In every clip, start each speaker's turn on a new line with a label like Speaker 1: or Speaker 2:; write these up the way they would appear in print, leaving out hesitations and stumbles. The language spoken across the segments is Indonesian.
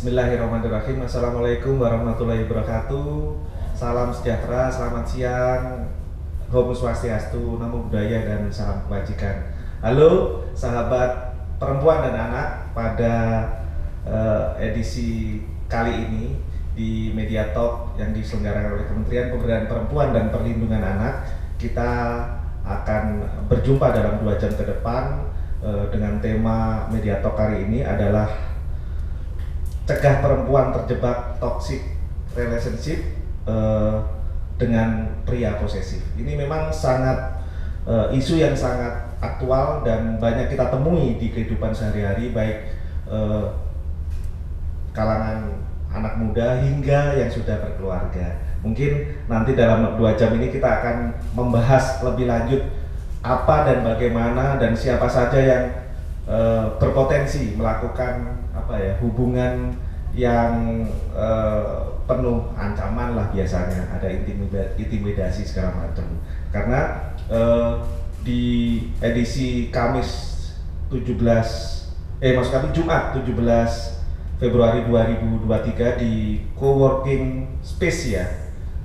Speaker 1: Bismillahirrahmanirrahim. Assalamualaikum warahmatullahi wabarakatuh. Salam sejahtera, selamat siang. Om Swastiastu, Namo Buddhaya, dan salam kebajikan. Halo sahabat perempuan dan anak, pada edisi kali ini di Media Talk yang diselenggarakan oleh Kementerian Pemberdayaan Perempuan dan Perlindungan Anak, kita akan berjumpa dalam 2 jam ke depan dengan tema Media Talk kali ini adalah cegah perempuan terjebak toxic relationship dengan pria posesif. Ini memang sangat isu yang sangat aktual dan banyak kita temui di kehidupan sehari-hari, baik kalangan anak muda hingga yang sudah berkeluarga. Mungkin nanti dalam 2 jam ini kita akan membahas lebih lanjut apa dan bagaimana dan siapa saja yang berpotensi melakukan hubungan yang penuh ancaman lah, biasanya ada intimidasi segala macam. Karena di edisi Jumat 17 Februari 2023 di Coworking Space ya,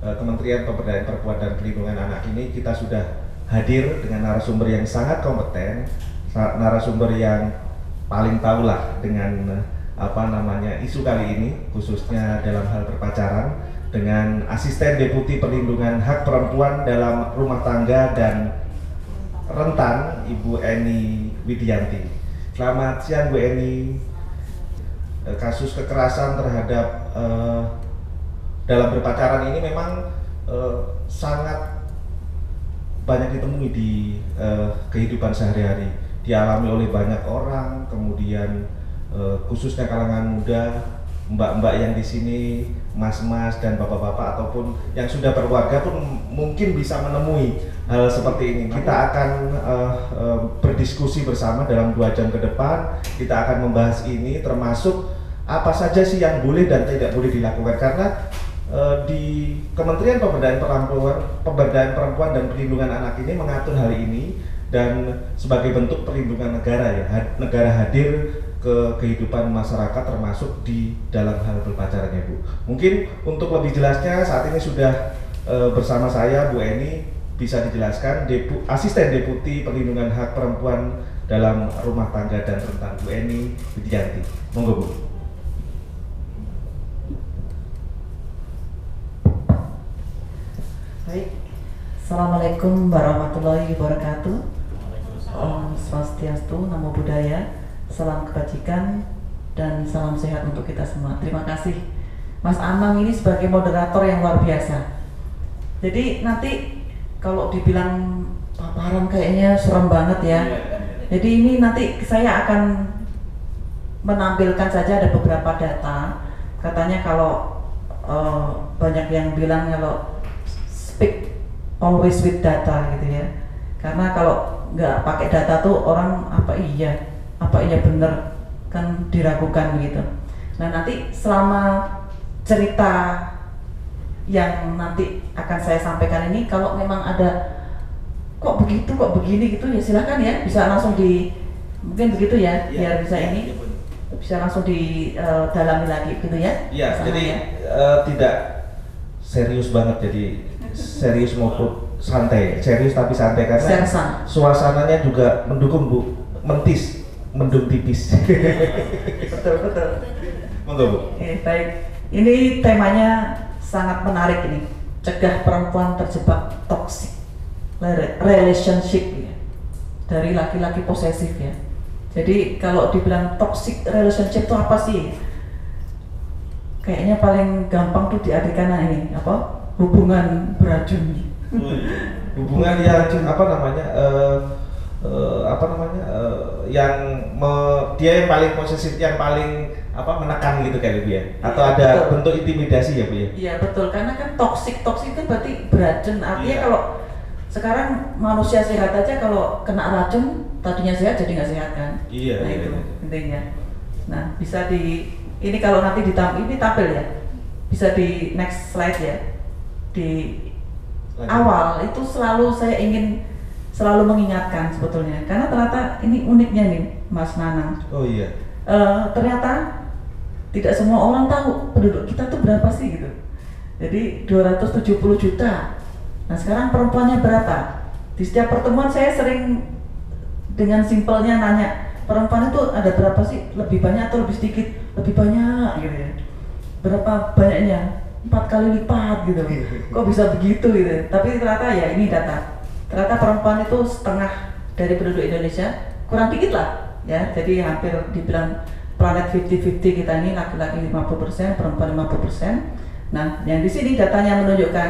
Speaker 1: Kementerian Pemberdayaan Perempuan dan Perlindungan Anak ini, kita sudah hadir dengan narasumber yang sangat kompeten, narasumber yang paling tahu lah dengan isu kali ini, khususnya dalam hal perpacaran, dengan Asisten Deputi Perlindungan Hak Perempuan dalam Rumah Tangga dan Rentan, Ibu Eni Widianti. Selamat siang Bu Eni. Kasus kekerasan terhadap dalam berpacaran ini memang sangat banyak ditemui di kehidupan sehari-hari, dialami oleh banyak orang, kemudian khususnya kalangan muda, mbak-mbak yang di sini, mas-mas dan bapak-bapak ataupun yang sudah berkeluarga pun mungkin bisa menemui hal seperti ini. Kita akan berdiskusi bersama dalam 2 jam ke depan. Kita akan membahas ini, termasuk apa saja sih yang boleh dan tidak boleh dilakukan, karena di Kementerian Pemberdayaan Perempuan dan Perlindungan Anak ini mengatur hal ini, dan sebagai bentuk perlindungan negara ya, negara hadir ke kehidupan masyarakat termasuk di dalam hal berpacarannya Bu. Mungkin untuk lebih jelasnya saat ini sudah bersama saya Bu Eni, bisa dijelaskan Asisten Deputi Perlindungan Hak Perempuan dalam Rumah Tangga dan Rentan, Bu Eni Widianti. Monggo Bu.
Speaker 2: Baik, Assalamualaikum warahmatullahi wabarakatuh. Om Swastiastu, Namo Buddhaya, salam kebajikan dan salam sehat untuk kita semua. Terima kasih Mas Anang ini sebagai moderator yang luar biasa. Jadi nanti kalau dibilang paparan kayaknya serem banget ya. Jadi ini nanti saya akan menampilkan saja ada beberapa data. Katanya kalau banyak yang bilang kalau speak always with data gitu ya, karena kalau nggak pakai data tuh orang apa iya bener kan diragukan gitu. Nah nanti selama cerita yang nanti akan saya sampaikan ini, kalau memang ada kok begitu kok begini gitu ya silahkan ya, bisa langsung mungkin begitu ya, biar bisa ini bisa langsung didalami lagi gitu ya.
Speaker 1: Iya, jadi tidak serius banget, jadi serius maupun santai, serius tapi santai, karena suasananya juga mendukung Bu, mendung tipis.
Speaker 2: betul.
Speaker 1: Monggo Bu.
Speaker 2: Baik, ini temanya sangat menarik ini, cegah perempuan terjebak toxic relationship ya, dari laki-laki posesif ya. Jadi kalau dibilang toxic relationship itu apa sih? Kayaknya paling gampang tuh diartikan ini hubungan beracun.
Speaker 1: Hubungan yang dia yang paling posesif, yang paling menekan gitu kayak Bu ya, atau
Speaker 2: ya,
Speaker 1: ada
Speaker 2: betul.
Speaker 1: Bentuk intimidasi ya Bu ya.
Speaker 2: Iya betul, karena kan toxic itu berarti beracun, artinya kalau sekarang manusia sehat aja kalau kena racun tadinya sehat jadi nggak sehat kan.
Speaker 1: Iya.
Speaker 2: Nah itu intinya. Nah bisa ini kalau nanti ini tampil ya, bisa di next slide ya. Di awal itu saya ingin selalu mengingatkan sebetulnya, karena ternyata ini uniknya nih Mas Nanang.
Speaker 1: Oh iya.
Speaker 2: Ternyata tidak semua orang tahu penduduk kita tuh berapa sih gitu. Jadi 270 juta. Nah sekarang perempuannya berapa? Di setiap pertemuan saya sering dengan simpelnya nanya, perempuan itu ada berapa sih? Lebih banyak atau lebih sedikit? Lebih banyak gitu ya. Berapa banyaknya? 4 kali lipat gitu. Kok bisa begitu gitu? Tapi ternyata ya ini data. Ternyata perempuan itu setengah dari penduduk Indonesia, kurang dikit lah ya. Jadi hampir dibilang planet 50-50 kita ini, laki-laki 50%, perempuan 50%. Nah, yang di sini datanya menunjukkan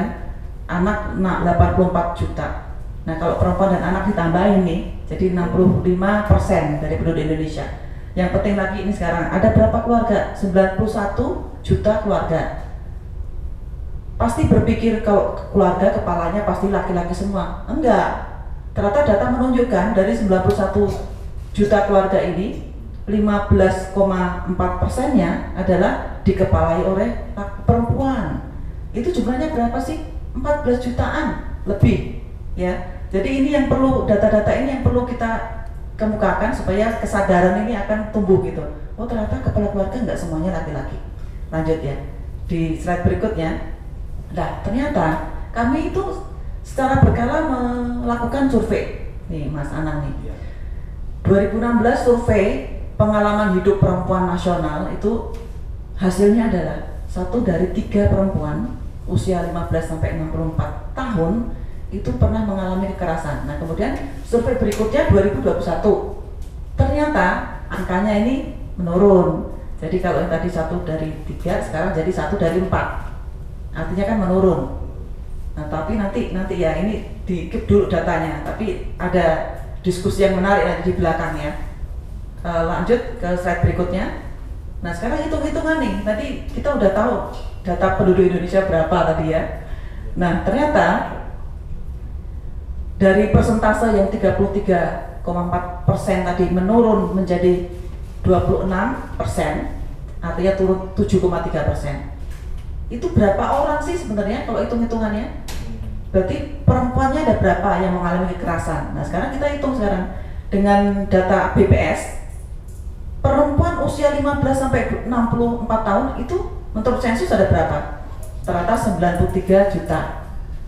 Speaker 2: anak 84 juta. Nah, kalau perempuan dan anak ditambahin nih, jadi 65% dari penduduk Indonesia. Yang penting lagi ini sekarang, ada berapa keluarga? 91 juta keluarga. Pasti berpikir kalau keluarga kepalanya pasti laki-laki semua. Enggak. Ternyata data menunjukkan dari 91 juta keluarga ini, 15,4%-nya adalah dikepalai oleh perempuan. Itu jumlahnya berapa sih? 14 jutaan lebih ya. Jadi ini yang perlu, data-data ini yang perlu kita kemukakan supaya kesadaran ini akan tumbuh gitu. Oh ternyata kepala keluarga nggak semuanya laki-laki. Lanjut ya, di slide berikutnya. Nah ternyata kami itu secara berkala melakukan survei. Nih Mas Anang nih, 2016 survei pengalaman hidup perempuan nasional itu hasilnya adalah 1 dari 3 perempuan usia 15 sampai 64 tahun itu pernah mengalami kekerasan. Nah, kemudian survei berikutnya 2021. Ternyata angkanya ini menurun. Jadi kalau yang tadi 1 dari 3 sekarang jadi 1 dari 4. Artinya kan menurun. Nah, tapi nanti ya ini di-keep dulu datanya, tapi ada diskusi yang menarik nanti di belakang ya. Lanjut ke slide berikutnya. Nah sekarang hitung-hitungan nih, tadi kita udah tahu data penduduk Indonesia berapa tadi ya. Nah ternyata dari persentase yang 33,4% tadi menurun menjadi 26%, artinya turun 7,3%. Itu berapa orang sih sebenarnya kalau hitung-hitungannya? Berarti perempuannya ada berapa yang mengalami kekerasan? Nah sekarang kita hitung sekarang dengan data BPS. Perempuan usia 15 sampai 64 tahun itu menurut sensus ada berapa? Ternyata 93 juta.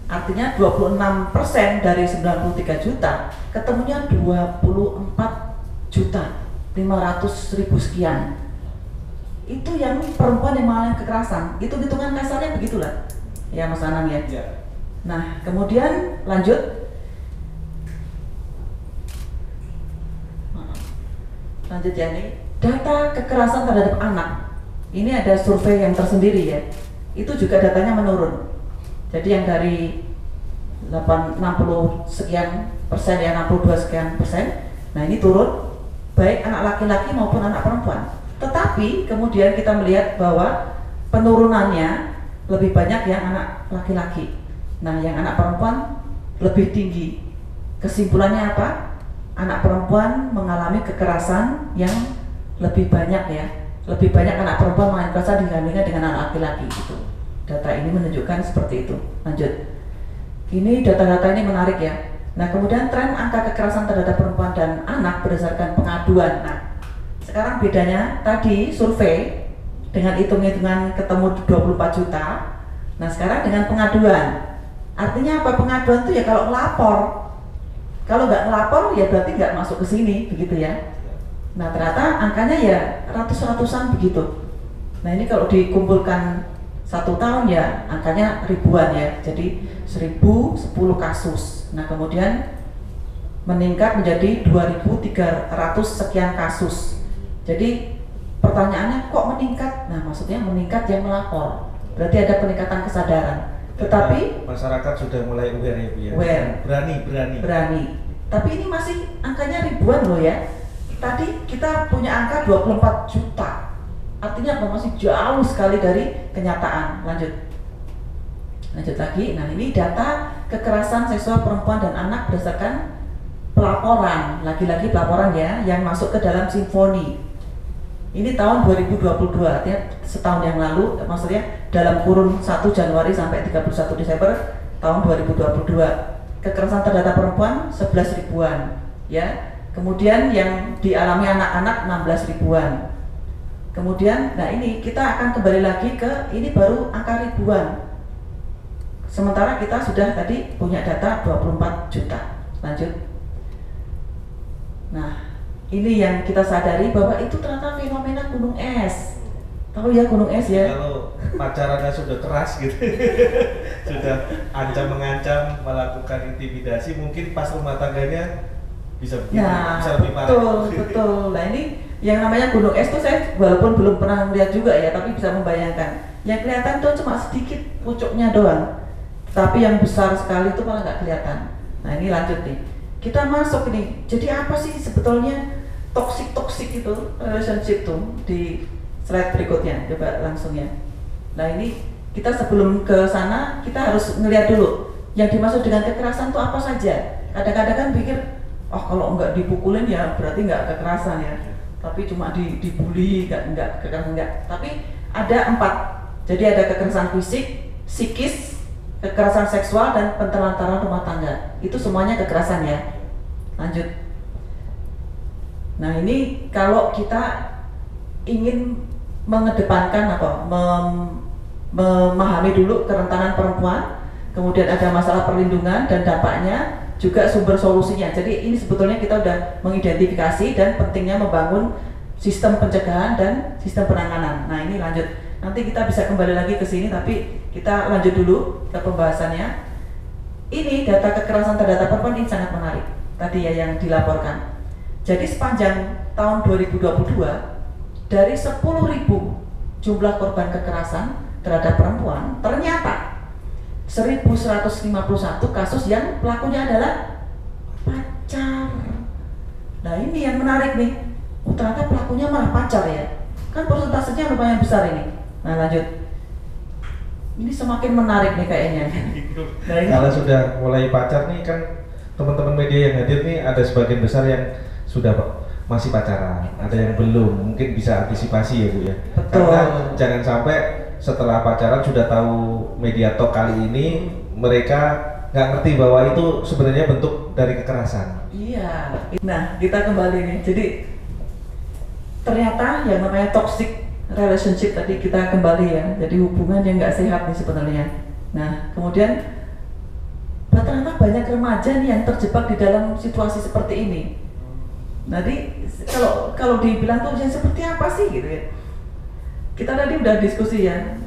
Speaker 2: Artinya 26% dari 93 juta ketemunya 24 juta 500.000 sekian. Itu yang perempuan yang mengalami kekerasan. Itu hitungan kasarnya begitulah. Ya Mas Anang ya. Nah, kemudian lanjut. Lanjut ya nih, data kekerasan terhadap anak. Ini ada survei yang tersendiri ya. Itu juga datanya menurun. Jadi yang dari 60 sekian persen ya 62 sekian persen. Nah, ini turun baik anak laki-laki maupun anak perempuan. Tetapi kemudian kita melihat bahwa penurunannya lebih banyak yang anak laki-laki. Nah, yang anak perempuan lebih tinggi. Kesimpulannya apa? Anak perempuan mengalami kekerasan yang lebih banyak ya, lebih banyak anak perempuan mengalami kekerasan dibandingkan dengan anak laki-laki gitu. Data ini menunjukkan seperti itu. Lanjut. Ini data-data ini menarik ya. Nah kemudian tren angka kekerasan terhadap perempuan dan anak berdasarkan pengaduan. Nah sekarang bedanya tadi survei dengan hitung-hitungan ketemu 24 juta. Nah sekarang dengan pengaduan. Artinya apa? Pengaduan itu ya kalau ngelapor. Kalau nggak ngelapor ya berarti nggak masuk ke sini, begitu ya. Nah ternyata angkanya ya ratus-ratusan begitu. Nah ini kalau dikumpulkan 1 tahun ya angkanya ribuan ya. Jadi 1010 kasus. Nah kemudian meningkat menjadi 2.300 sekian kasus. Jadi pertanyaannya kok meningkat? Nah maksudnya meningkat yang melapor. Berarti ada peningkatan kesadaran. Tetapi
Speaker 1: masyarakat sudah mulai aware ya Bu ya. Berani. Tapi ini masih angkanya ribuan loh ya. Tadi kita punya angka 24 juta. Artinya apa? Masih jauh sekali dari kenyataan. Lanjut lagi. Nah ini data kekerasan seksual perempuan dan anak berdasarkan pelaporan. Lagi-lagi pelaporan ya yang masuk ke dalam simfoni. Ini tahun 2022, artinya setahun yang lalu, maksudnya dalam kurun 1 Januari sampai 31 Desember tahun 2022. Kekerasan terhadap perempuan 11 ribuan ya. Kemudian yang dialami anak-anak 16 ribuan.
Speaker 2: Kemudian, nah ini kita akan kembali lagi ke ini baru angka ribuan. Sementara kita sudah tadi punya data 24 juta. Lanjut. Nah, ini yang kita sadari bahwa itu ternyata fenomena gunung es. Tahu ya gunung es ya?
Speaker 1: Kalau pacarannya sudah keras gitu, sudah mengancam melakukan intimidasi, mungkin pas rumah tangganya bisa begitu, bisa lebih parah.
Speaker 2: Betul. Nah ini yang namanya gunung es tuh saya walaupun belum pernah melihat juga ya, tapi bisa membayangkan. Yang kelihatan tuh cuma sedikit pucuknya doang, tapi yang besar sekali itu malah nggak kelihatan. Nah ini lanjut nih, kita masuk nih. Jadi apa sih sebetulnya toxic itu relationship tuh di slide berikutnya, coba langsung ya. Nah ini kita sebelum ke sana kita harus ngelihat dulu yang dimaksud dengan kekerasan tuh apa saja. Kadang-kadang kan pikir, oh kalau nggak dipukulin ya berarti nggak kekerasan ya. Tapi cuma dibully, nggak kekerasan nggak. Tapi ada 4. Jadi ada kekerasan fisik, psikis, kekerasan seksual, dan penelantaran rumah tangga. Itu semuanya kekerasan ya. Lanjut. Nah ini kalau kita ingin mengedepankan apa, memahami dulu kerentanan perempuan, kemudian ada masalah perlindungan dan dampaknya, juga sumber solusinya. Jadi ini sebetulnya kita udah mengidentifikasi dan pentingnya membangun sistem pencegahan dan sistem penanganan. Nah ini lanjut. Nanti kita bisa kembali lagi ke sini, tapi kita lanjut dulu ke pembahasannya. Ini data kekerasan terhadap perempuan ini sangat menarik. Tadi ya yang dilaporkan. Jadi sepanjang tahun 2022 dari 10.000 jumlah korban kekerasan terhadap perempuan, ternyata 1.151 kasus yang pelakunya adalah pacar. Nah ini yang menarik nih, ternyata pelakunya malah pacar ya. Kan persentasenya lumayan besar ini. Nah lanjut. Ini semakin menarik nih kayaknya. Nah, ini
Speaker 1: kalau sudah mulai pacar nih kan, teman-teman media yang hadir nih ada sebagian besar yang sudah masih pacaran, ada yang belum, mungkin bisa antisipasi ya Bu ya.
Speaker 2: Betul.
Speaker 1: Karena jangan sampai setelah pacaran sudah tahu media talk kali ini, mereka nggak ngerti bahwa itu sebenarnya bentuk dari kekerasan.
Speaker 2: Iya. Nah kita kembali nih, jadi ternyata yang namanya toxic relationship tadi kita kembali ya, jadi hubungan yang nggak sehat nih sebenarnya. Nah kemudian ternyata banyak remaja nih yang terjebak di dalam situasi seperti ini. Jadi kalau dibilang tuh yang seperti apa sih gitu ya? Kita tadi udah diskusi ya,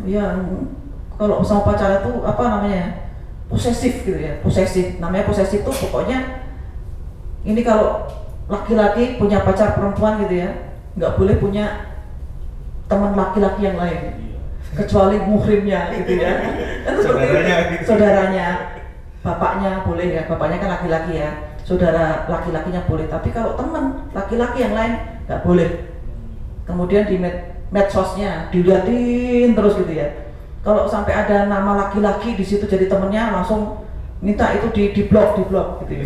Speaker 2: kalau sama pacaran tuh apa namanya, posesif gitu ya, posesif. Namanya posesif tuh pokoknya ini kalau laki-laki punya pacar perempuan gitu ya, nggak boleh punya teman laki-laki yang lain, kecuali muhrimnya gitu ya. Saudaranya, bapaknya boleh ya, bapaknya kan laki-laki ya. Saudara laki-lakinya boleh, tapi kalau teman laki-laki yang lain nggak boleh. Kemudian di medsosnya diliatin terus gitu ya. Kalau sampai ada nama laki-laki di situ jadi temennya, langsung minta itu di blok gitu ya.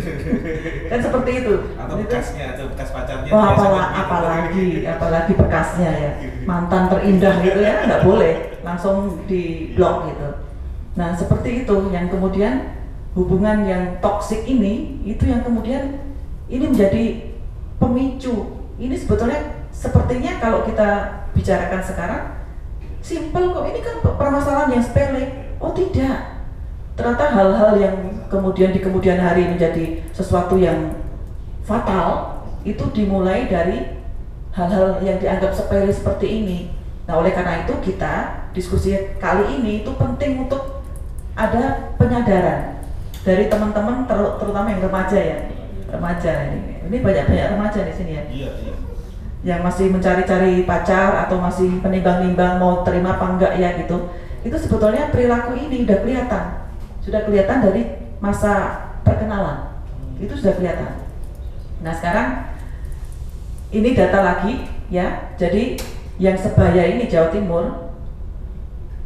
Speaker 2: Kan seperti itu.
Speaker 1: Atau bekasnya, atau bekas pacarnya.
Speaker 2: Oh apalagi bekasnya ya, mantan terindah gitu ya, nggak boleh, langsung di blok gitu. Nah seperti itu yang kemudian hubungan yang toksik ini, itu yang kemudian ini menjadi pemicu. Ini sebetulnya sepertinya kalau kita bicarakan sekarang simple kok, ini kan permasalahan yang sepele. Oh tidak, ternyata hal-hal yang kemudian di kemudian hari menjadi sesuatu yang fatal itu dimulai dari hal-hal yang dianggap sepele seperti ini. Nah oleh karena itu kita diskusi kali ini itu penting untuk ada penyadaran dari teman-teman, terutama yang remaja ya, remaja ini banyak remaja di sini ya,
Speaker 1: iya.
Speaker 2: Yang masih mencari-cari pacar atau masih menimbang-nimbang mau terima apa enggak ya gitu. Itu sebetulnya perilaku ini sudah kelihatan dari masa perkenalan, itu sudah kelihatan. Nah sekarang ini data lagi ya, jadi yang sebaya ini Jawa Timur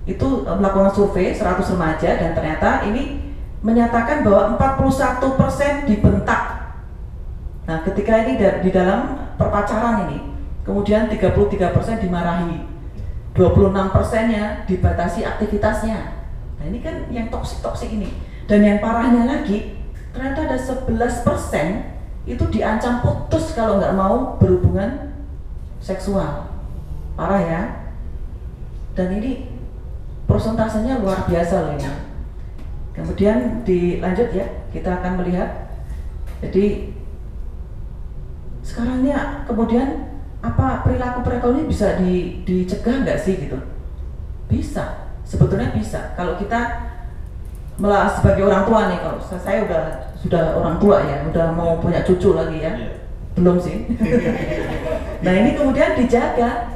Speaker 2: itu melakukan survei 100 remaja dan ternyata ini menyatakan bahwa 41% dibentak. Nah ketika ini di dalam perpacaran ini, kemudian 33% dimarahi, 26%-nya dibatasi aktivitasnya. Nah ini kan yang toksik ini. Dan yang parahnya lagi, ternyata ada 11% itu diancam putus kalau nggak mau berhubungan seksual. parah ya. Dan ini persentasenya luar biasa loh ini. Kemudian dilanjut ya, kita akan melihat. Jadi sekarang ini kemudian apa perilaku ini bisa dicegah nggak sih gitu? Bisa, sebetulnya bisa. Kalau kita sebagai orang tua nih, kalau saya sudah orang tua ya, udah mau punya cucu lagi ya, belum sih. Nah ini kemudian dijaga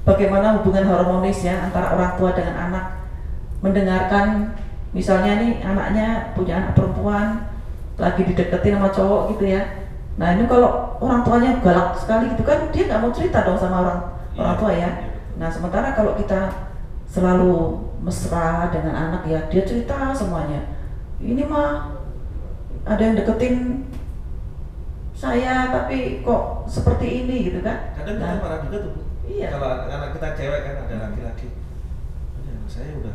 Speaker 2: bagaimana hubungan harmonis ya antara orang tua dengan anak, mendengarkan misalnya nih anaknya punya anak perempuan lagi dideketin sama cowok gitu ya. Nah ini kalau orang tuanya galak sekali gitu kan, dia nggak mau cerita dong sama orang tua ya. Nah sementara kalau kita selalu mesra dengan anak ya, dia cerita semuanya. Ini mah ada yang deketin saya tapi kok seperti ini gitu kan.
Speaker 1: Kadang kita marah juga tuh.
Speaker 2: Iya.
Speaker 1: Kalau anak kita cewek kan ada laki-laki. Ya, saya udah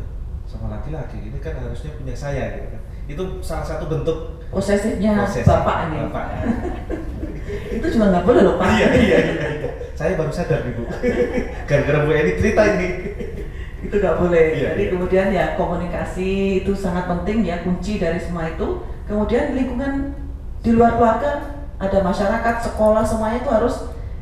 Speaker 1: sama laki-laki, ini kan harusnya punya saya gitu kan. Itu salah satu bentuk
Speaker 2: posesifnya bapak ini. Itu juga nggak boleh loh Pak.
Speaker 1: Iya. Saya baru sadar Ibu. Gara-gara Bu Eni cerita ini.
Speaker 2: Itu nggak boleh.
Speaker 1: Iya,
Speaker 2: Jadi kemudian ya komunikasi itu sangat penting ya, kunci dari semua itu. Kemudian lingkungan di luar keluarga, ada masyarakat, sekolah, semuanya itu harus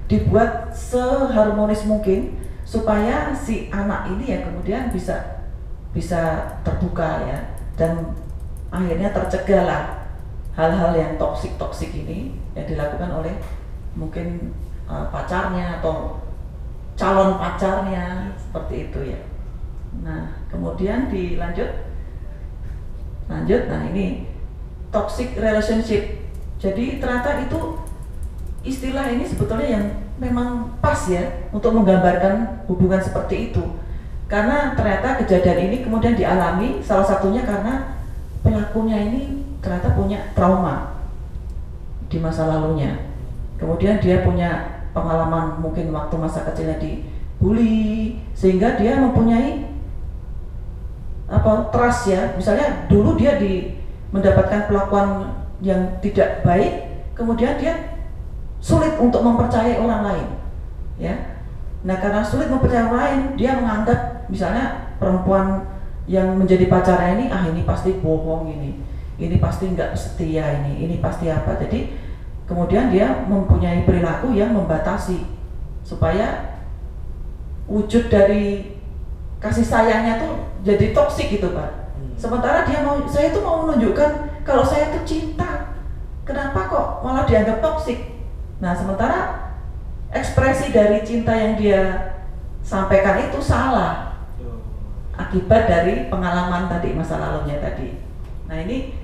Speaker 2: dibuat seharmonis mungkin supaya si anak ini ya kemudian bisa terbuka ya, dan akhirnya tercegahlah hal-hal yang toksik ini yang dilakukan oleh mungkin pacarnya atau calon pacarnya seperti itu ya. Nah kemudian lanjut. Nah ini toxic relationship. Jadi ternyata itu istilah ini sebetulnya yang memang pas ya untuk menggambarkan hubungan seperti itu. Karena ternyata kejadian ini kemudian dialami salah satunya karena pelakunya ini ternyata punya trauma di masa lalunya. Kemudian dia punya pengalaman mungkin waktu masa kecilnya dibully, sehingga dia mempunyai trust ya. Misalnya dulu dia mendapatkan perlakuan yang tidak baik, kemudian dia sulit untuk mempercayai orang lain ya. Nah karena sulit mempercayai orang lain, dia menganggap misalnya perempuan yang menjadi pacarnya ini pasti bohong, ini pasti nggak setia, ini pasti apa. Jadi kemudian dia mempunyai perilaku yang membatasi supaya wujud dari kasih sayangnya tuh jadi toksik gitu Pak. Sementara saya itu mau menunjukkan kalau saya itu cinta, kenapa kok malah dianggap toksik? Nah sementara ekspresi dari cinta yang dia sampaikan itu salah akibat dari pengalaman tadi, masa lalunya tadi. Nah ini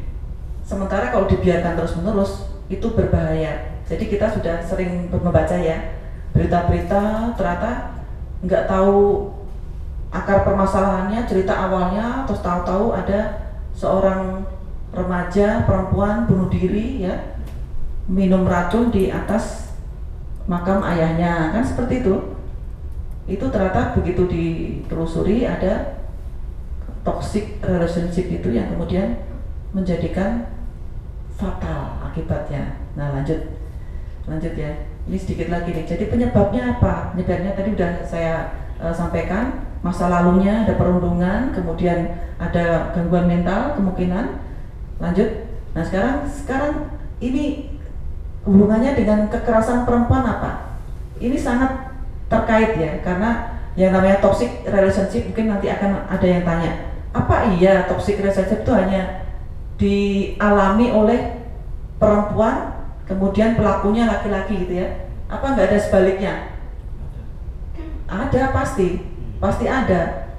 Speaker 2: sementara kalau dibiarkan terus-menerus itu berbahaya. Jadi kita sudah sering membaca ya berita-berita, ternyata nggak tahu akar permasalahannya, cerita awalnya, terus tahu-tahu ada seorang remaja perempuan bunuh diri ya, minum racun di atas makam ayahnya, kan seperti itu. Itu ternyata begitu ditelusuri ada toxic relationship itu yang kemudian menjadikan fatal akibatnya. Nah lanjut ya, ini sedikit lagi nih. Jadi penyebabnya apa? Penyebabnya tadi udah saya sampaikan, masa lalunya ada perundungan, kemudian ada gangguan mental kemungkinan. Lanjut. Nah sekarang ini hubungannya dengan kekerasan perempuan apa? Ini sangat terkait ya, karena yang namanya toxic relationship mungkin nanti akan ada yang tanya, apa iya toxic relationship itu hanya dialami oleh perempuan kemudian pelakunya laki-laki gitu ya? Apa nggak ada sebaliknya? Ada, pasti ada.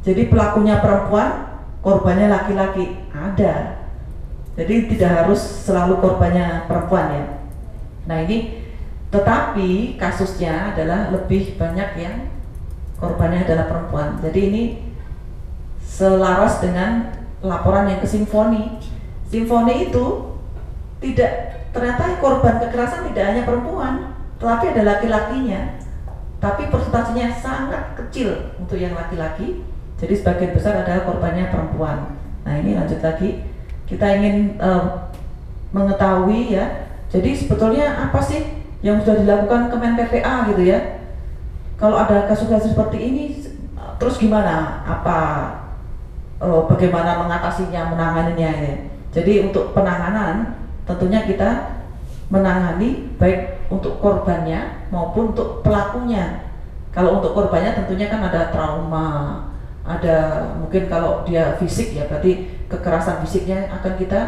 Speaker 2: Jadi pelakunya perempuan, korbannya laki-laki, ada. Jadi tidak harus selalu korbannya perempuan ya. Nah ini, tetapi kasusnya adalah lebih banyak yang korbannya adalah perempuan. Jadi ini selaras dengan laporan yang ke Simfoni. Simfoni itu ternyata korban kekerasan tidak hanya perempuan, tetapi ada laki-lakinya. Tapi persentasenya sangat kecil untuk yang laki-laki. Jadi sebagian besar adalah korbannya perempuan. Nah ini lanjut lagi, kita ingin mengetahui ya. Jadi sebetulnya apa sih yang sudah dilakukan Kemen PPA gitu ya? kalau ada kasus-kasus seperti ini, terus gimana? Bagaimana mengatasinya, menanganinya ya. Jadi untuk penanganan tentunya kita menangani baik untuk korbannya maupun untuk pelakunya. Kalau untuk korbannya tentunya kan ada trauma, ada mungkin kalau dia fisik ya berarti kekerasan fisiknya akan kita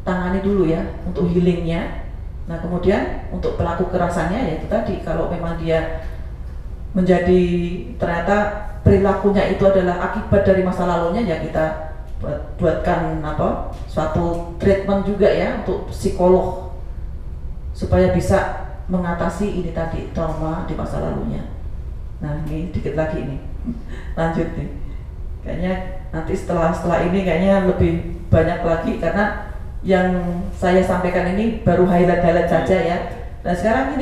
Speaker 2: tangani dulu ya untuk healingnya. Nah kemudian untuk pelaku kekerasannya ya itu tadi, kalau memang dia menjadi ternyata perilakunya itu adalah akibat dari masa lalunya, ya kita buatkan suatu treatment juga ya untuk psikolog supaya bisa mengatasi ini tadi trauma di masa lalunya. Nah ini dikit lagi nih lanjut nih, kayaknya nanti setelah ini kayaknya lebih banyak lagi karena yang saya sampaikan ini baru highlight saja ya. Nah sekarang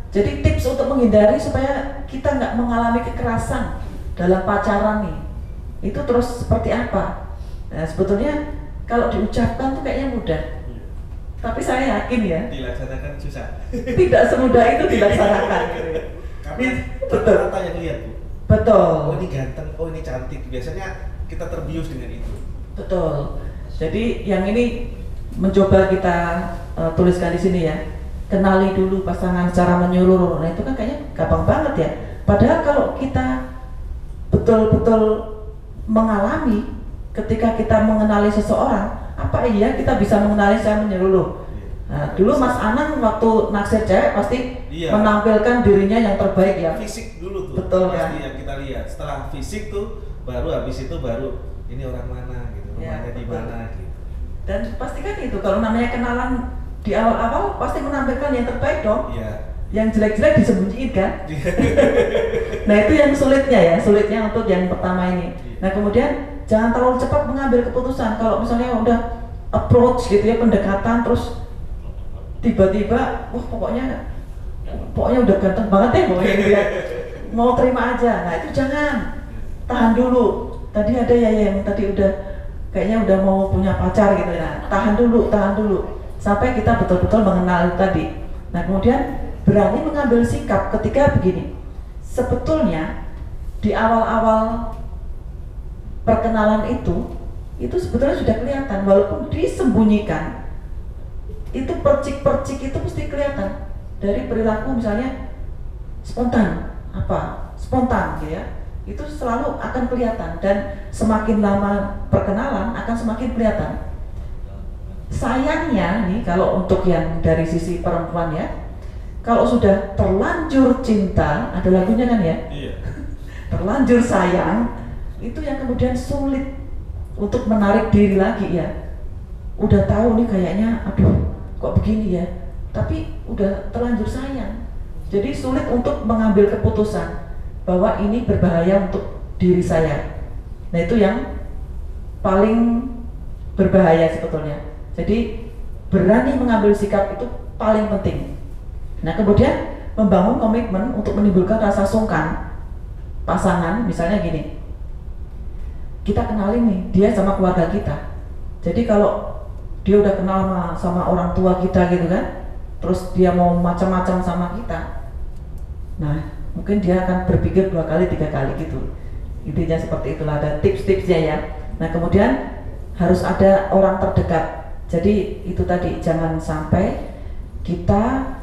Speaker 2: jadi tips untuk menghindari supaya kita nggak mengalami kekerasan dalam pacaran nih, itu terus seperti apa? Nah sebetulnya kalau diucapkan tuh kayaknya mudah, tapi saya yakin ya
Speaker 1: dilaksanakan susah.
Speaker 2: Tidak semudah itu dilaksanakan.
Speaker 1: Karena
Speaker 2: betul.
Speaker 1: Rata yang lihat Bu.
Speaker 2: Betul.
Speaker 1: Oh ini ganteng, oh ini cantik. Biasanya kita terbius dengan itu.
Speaker 2: Betul. Jadi yang ini mencoba kita tuliskan di sini ya. Kenali dulu pasangan secara menyeluruh. Nah itu kan kayaknya gampang banget ya. Padahal kalau kita betul-betul mengalami ketika kita mengenali seseorang, apa iya kita bisa mengenali secara menyeluruh? Nah, dulu Mas Anang waktu naksir cewek pasti menampilkan dirinya yang terbaik ya.
Speaker 1: Fisik dulu tuh.
Speaker 2: Betul
Speaker 1: pasti
Speaker 2: ya.
Speaker 1: Yang kita lihat. Setelah fisik tuh baru habis itu baru ini orang mana gitu, rumahnya di mana gitu.
Speaker 2: Dan pasti kan itu kalau namanya kenalan di awal-awal pasti menampilkan yang terbaik dong.
Speaker 1: Iya.
Speaker 2: Yang jelek-jelek disembunyiin kan. Nah itu yang sulitnya untuk yang pertama ini. Nah kemudian jangan terlalu cepat mengambil keputusan. Kalau misalnya udah approach gitu ya, pendekatan, terus tiba-tiba wah pokoknya udah ganteng banget ya pokoknya gitu ya, mau terima aja. Nah itu jangan, tahan dulu. Tadi ada ya yang tadi udah kayaknya udah mau punya pacar gitu ya. Tahan dulu sampai kita betul-betul mengenal tadi. Nah kemudian berani mengambil sikap ketika begini. Sebetulnya di awal-awal perkenalan itu sebetulnya sudah kelihatan, walaupun disembunyikan. Itu percik-percik itu mesti kelihatan dari perilaku, misalnya spontan gitu ya, itu selalu akan kelihatan, dan semakin lama perkenalan akan semakin kelihatan. Sayangnya nih kalau untuk yang dari sisi perempuan ya, kalau sudah terlanjur cinta, ada lagunya kan ya, terlanjur sayang, itu yang kemudian sulit untuk menarik diri lagi ya. Udah tahu nih kayaknya aduh kok begini ya, tapi udah terlanjur sayang, jadi sulit untuk mengambil keputusan bahwa ini berbahaya untuk diri saya. Nah itu yang paling berbahaya sebetulnya. Jadi berani mengambil sikap itu paling penting. Nah kemudian membangun komitmen untuk menimbulkan rasa sungkan pasangan. Misalnya gini, kita kenalin nih dia sama keluarga kita, jadi kalau dia udah kenal sama orang tua kita gitu kan, terus dia mau macam-macam sama kita, nah mungkin dia akan berpikir 2 kali 3 kali gitu. Intinya seperti itulah, ada tips-tipsnya ya. Nah kemudian harus ada orang terdekat. Jadi itu tadi, jangan sampai kita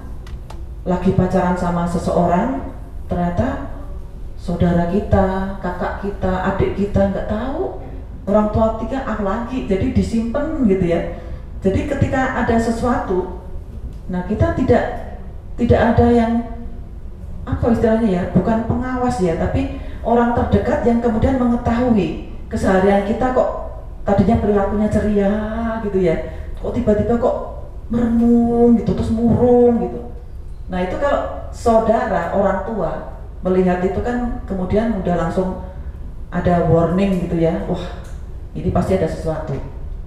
Speaker 2: lagi pacaran sama seseorang, ternyata saudara kita, kakak kita, adik kita nggak tahu, orang tua kita lagi, jadi disimpan gitu ya. Jadi ketika ada sesuatu, nah kita tidak ada yang apa istilahnya ya, bukan pengawas ya, tapi orang terdekat yang kemudian mengetahui keseharian kita, kok tadinya perilakunya ceria gitu ya, kok tiba-tiba kok merenung gitu, terus murung gitu. Nah itu kalau saudara, orang tua melihat itu kan kemudian udah langsung ada warning gitu ya, wah ini pasti ada sesuatu.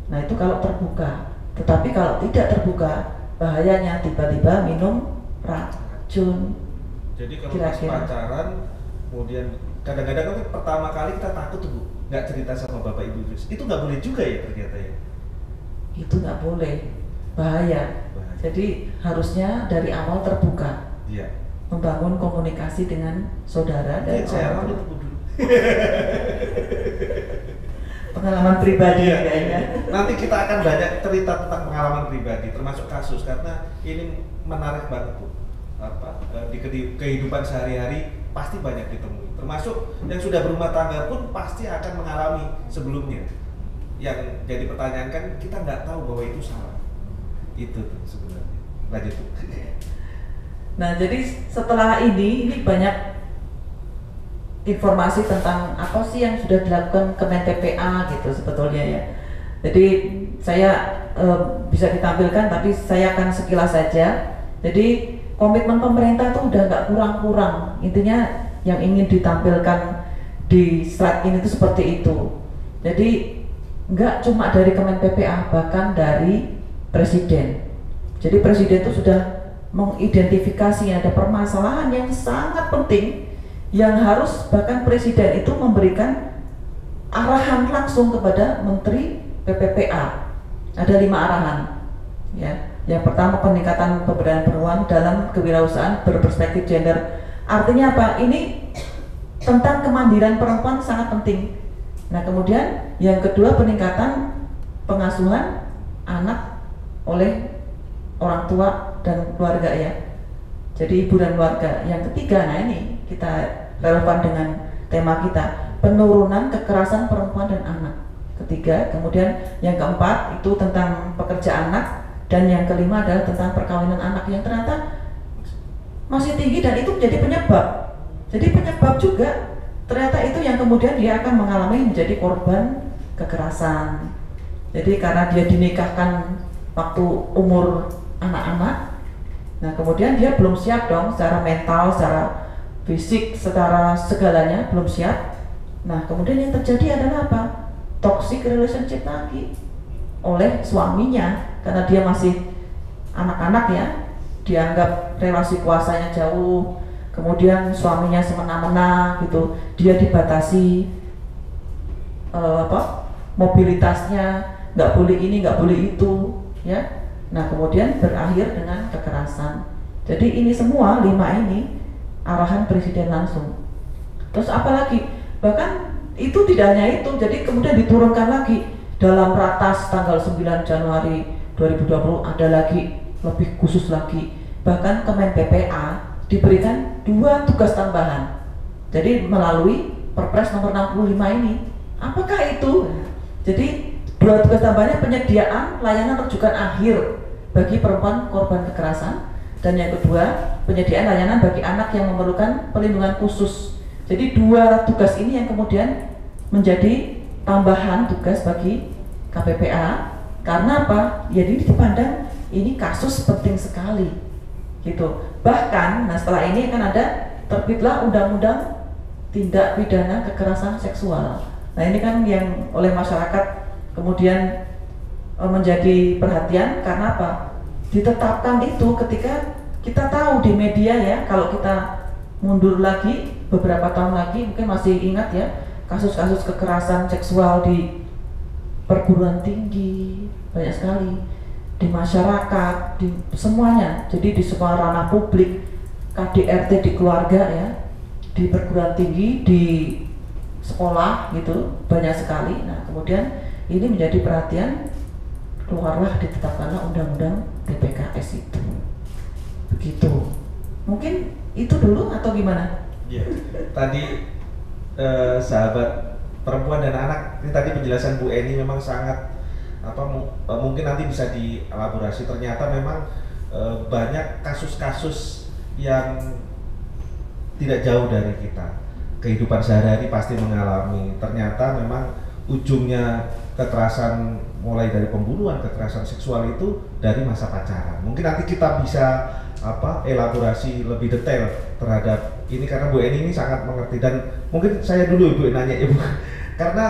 Speaker 2: Nah itu kalau terbuka, tetapi kalau tidak terbuka, bahayanya tiba-tiba minum racun.
Speaker 1: Jadi kalau pas pacaran, kemudian kadang-kadang kan pertama kali kita takut tuh Bu, nggak cerita sama bapak ibu, itu nggak boleh juga ya ternyata ya?
Speaker 2: Itu nggak boleh, bahaya. Jadi harusnya dari awal terbuka.
Speaker 1: Iya.
Speaker 2: membangun komunikasi dengan saudara dan
Speaker 1: saya
Speaker 2: orang tua.
Speaker 1: alami dulu.
Speaker 2: Pengalaman pribadi
Speaker 1: Iya.
Speaker 2: kayaknya.
Speaker 1: Nanti kita akan banyak cerita tentang pengalaman pribadi, termasuk kasus, karena ini menarik banget Bu. Di kehidupan sehari-hari pasti banyak ditemui, termasuk yang sudah berumah tangga pun pasti akan mengalami sebelumnya. Yang jadi pertanyaan kan kita nggak tahu bahwa itu salah. Itu tuh sebenarnya. Lanjut Bu.
Speaker 2: Nah, jadi setelah ini banyak informasi tentang apa sih yang sudah dilakukan Kemen PPA gitu sebetulnya ya. Jadi saya bisa ditampilkan, tapi saya akan sekilas saja. Jadi komitmen pemerintah itu udah nggak kurang-kurang. Intinya yang ingin ditampilkan di slide ini itu seperti itu. Jadi nggak cuma dari Kemen PPA, bahkan dari Presiden. Jadi Presiden itu sudah mengidentifikasi ada permasalahan yang sangat penting yang harus bahkan Presiden itu memberikan arahan langsung kepada Menteri PPPA. Ada 5 arahan ya. Yang pertama, peningkatan pemberdayaan perempuan dalam kewirausahaan berperspektif gender. Artinya apa? Ini tentang kemandirian perempuan sangat penting. Nah, kemudian yang kedua, peningkatan pengasuhan anak oleh orang tua dan keluarga ya. Jadi ibu dan keluarga. Yang ketiga, nah ini kita relevan dengan tema kita, penurunan kekerasan perempuan dan anak. Ketiga, kemudian yang keempat itu tentang pekerja anak, dan yang kelima adalah tentang perkawinan anak yang ternyata masih tinggi dan itu menjadi penyebab. Jadi penyebab juga ternyata itu yang kemudian dia akan mengalami menjadi korban kekerasan. Jadi karena dia dinikahkan waktu umur anak-anak, nah kemudian dia belum siap dong secara mental, secara fisik, secara segalanya belum siap. Nah kemudian yang terjadi adalah apa? Toxic relationship lagi oleh suaminya, karena dia masih anak-anak ya, dianggap relasi kuasanya jauh, kemudian suaminya semena-mena gitu, dia dibatasi mobilitasnya, nggak boleh ini, nggak boleh itu ya. Nah kemudian berakhir dengan kekerasan. Jadi ini semua 5 ini arahan Presiden langsung. Terus apalagi, bahkan itu tidak hanya itu, jadi kemudian diturunkan lagi dalam ratas tanggal 9 Januari 2020 ada lagi lebih khusus lagi, bahkan Kemen PPA diberikan 2 tugas tambahan. Jadi melalui Perpres nomor 65 ini, apakah itu? Jadi 2 tugas tambahannya, penyediaan layanan rujukan akhir bagi perempuan korban kekerasan, dan yang kedua penyediaan layanan bagi anak yang memerlukan perlindungan khusus. Jadi 2 tugas ini yang kemudian menjadi tambahan tugas bagi KPPA. Karena apa? Ya ini dipandang ini kasus penting sekali gitu. Bahkan nah setelah ini akan ada terbitlah undang-undang tindak pidana kekerasan seksual. Nah ini kan yang oleh masyarakat kemudian menjadi perhatian, karena apa? Ditetapkan itu ketika kita tahu di media ya, kalau kita mundur lagi beberapa tahun lagi mungkin masih ingat ya, kasus-kasus kekerasan seksual di perguruan tinggi banyak sekali, di masyarakat, di semuanya. Jadi di semua ranah publik, KDRT di keluarga ya, di perguruan tinggi, di sekolah gitu banyak sekali. Nah kemudian ini menjadi perhatian, keluarlah ditetapkanlah undang-undang TPKS itu. Begitu. Mungkin itu dulu atau gimana?
Speaker 1: Ya, tadi sahabat perempuan dan anak, ini tadi penjelasan Bu Eni memang sangat mungkin nanti bisa dielaborasi. Ternyata memang banyak kasus-kasus yang tidak jauh dari kita, kehidupan sehari-hari pasti mengalami. Ternyata memang ujungnya kekerasan, mulai dari pembunuhan, kekerasan seksual itu dari masa pacaran. Mungkin nanti kita bisa elaborasi lebih detail terhadap ini, karena Bu Eni ini sangat mengerti. Dan mungkin saya dulu Ibu nanya Ibu, karena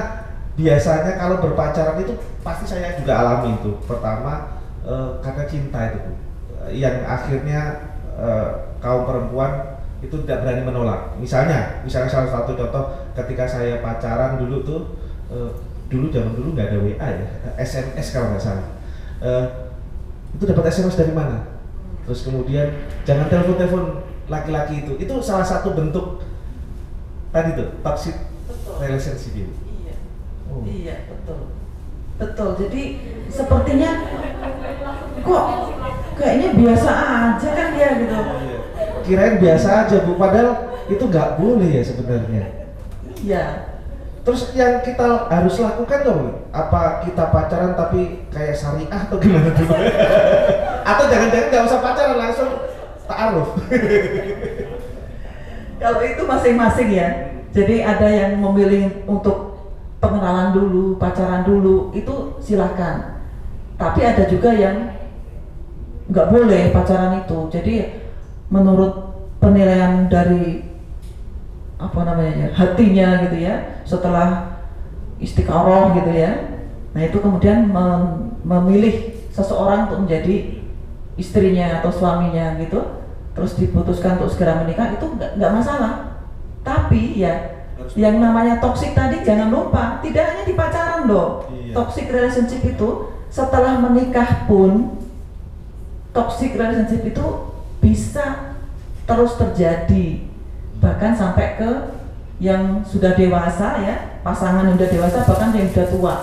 Speaker 1: biasanya kalau berpacaran itu pasti saya juga alami itu. Pertama karena cinta itu Bu, yang akhirnya kaum perempuan itu tidak berani menolak. Misalnya salah satu contoh, ketika saya pacaran dulu tuh, zaman dulu nggak ada WA ya, SMS kalau nggak salah. Itu dapat SMS dari mana? Terus kemudian jangan telepon laki-laki itu salah satu bentuk tadi tuh toxic
Speaker 2: Betul.
Speaker 1: relationship itu.
Speaker 2: Iya.
Speaker 1: Oh.
Speaker 2: Iya, betul. Betul. Jadi sepertinya kok kayaknya biasa aja kan dia gitu.
Speaker 1: Iya. Kirain biasa aja Bu, padahal itu nggak boleh ya sebenarnya.
Speaker 2: Iya.
Speaker 1: Terus yang kita harus lakukan dong, apa kita pacaran tapi kayak syariah atau gimana tuh? Atau jangan-jangan nggak usah pacaran langsung ta'aruf?
Speaker 2: Kalau itu masing-masing ya. Jadi ada yang memilih untuk pengenalan dulu, pacaran dulu, itu silakan. Tapi ada juga yang nggak boleh pacaran itu. Jadi menurut penilaian dari apa namanya hatinya gitu ya, setelah istiqoroh gitu ya, nah itu kemudian memilih seseorang untuk menjadi istrinya atau suaminya gitu, terus diputuskan untuk segera menikah, itu nggak masalah. Tapi ya yang namanya toxic tadi jangan lupa, tidak hanya di pacaran loh.
Speaker 1: Iya.
Speaker 2: Toxic relationship itu setelah menikah pun toxic relationship itu bisa terus terjadi, bahkan sampai ke yang sudah dewasa ya, pasangan yang sudah dewasa, bahkan yang sudah tua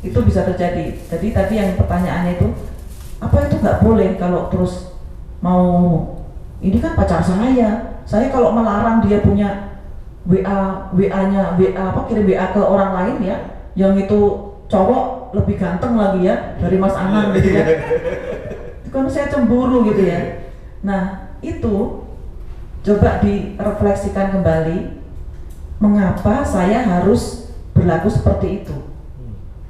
Speaker 2: itu bisa terjadi. Jadi tadi yang pertanyaannya itu apa itu nggak boleh kalau terus mau ini kan pacar saya kalau melarang dia punya WA-nya kirim WA ke orang lain ya, yang itu cowok lebih ganteng lagi ya dari Mas Anang gitu ya, itu kan saya cemburu gitu ya. Nah itu coba direfleksikan kembali, mengapa saya harus berlaku seperti itu?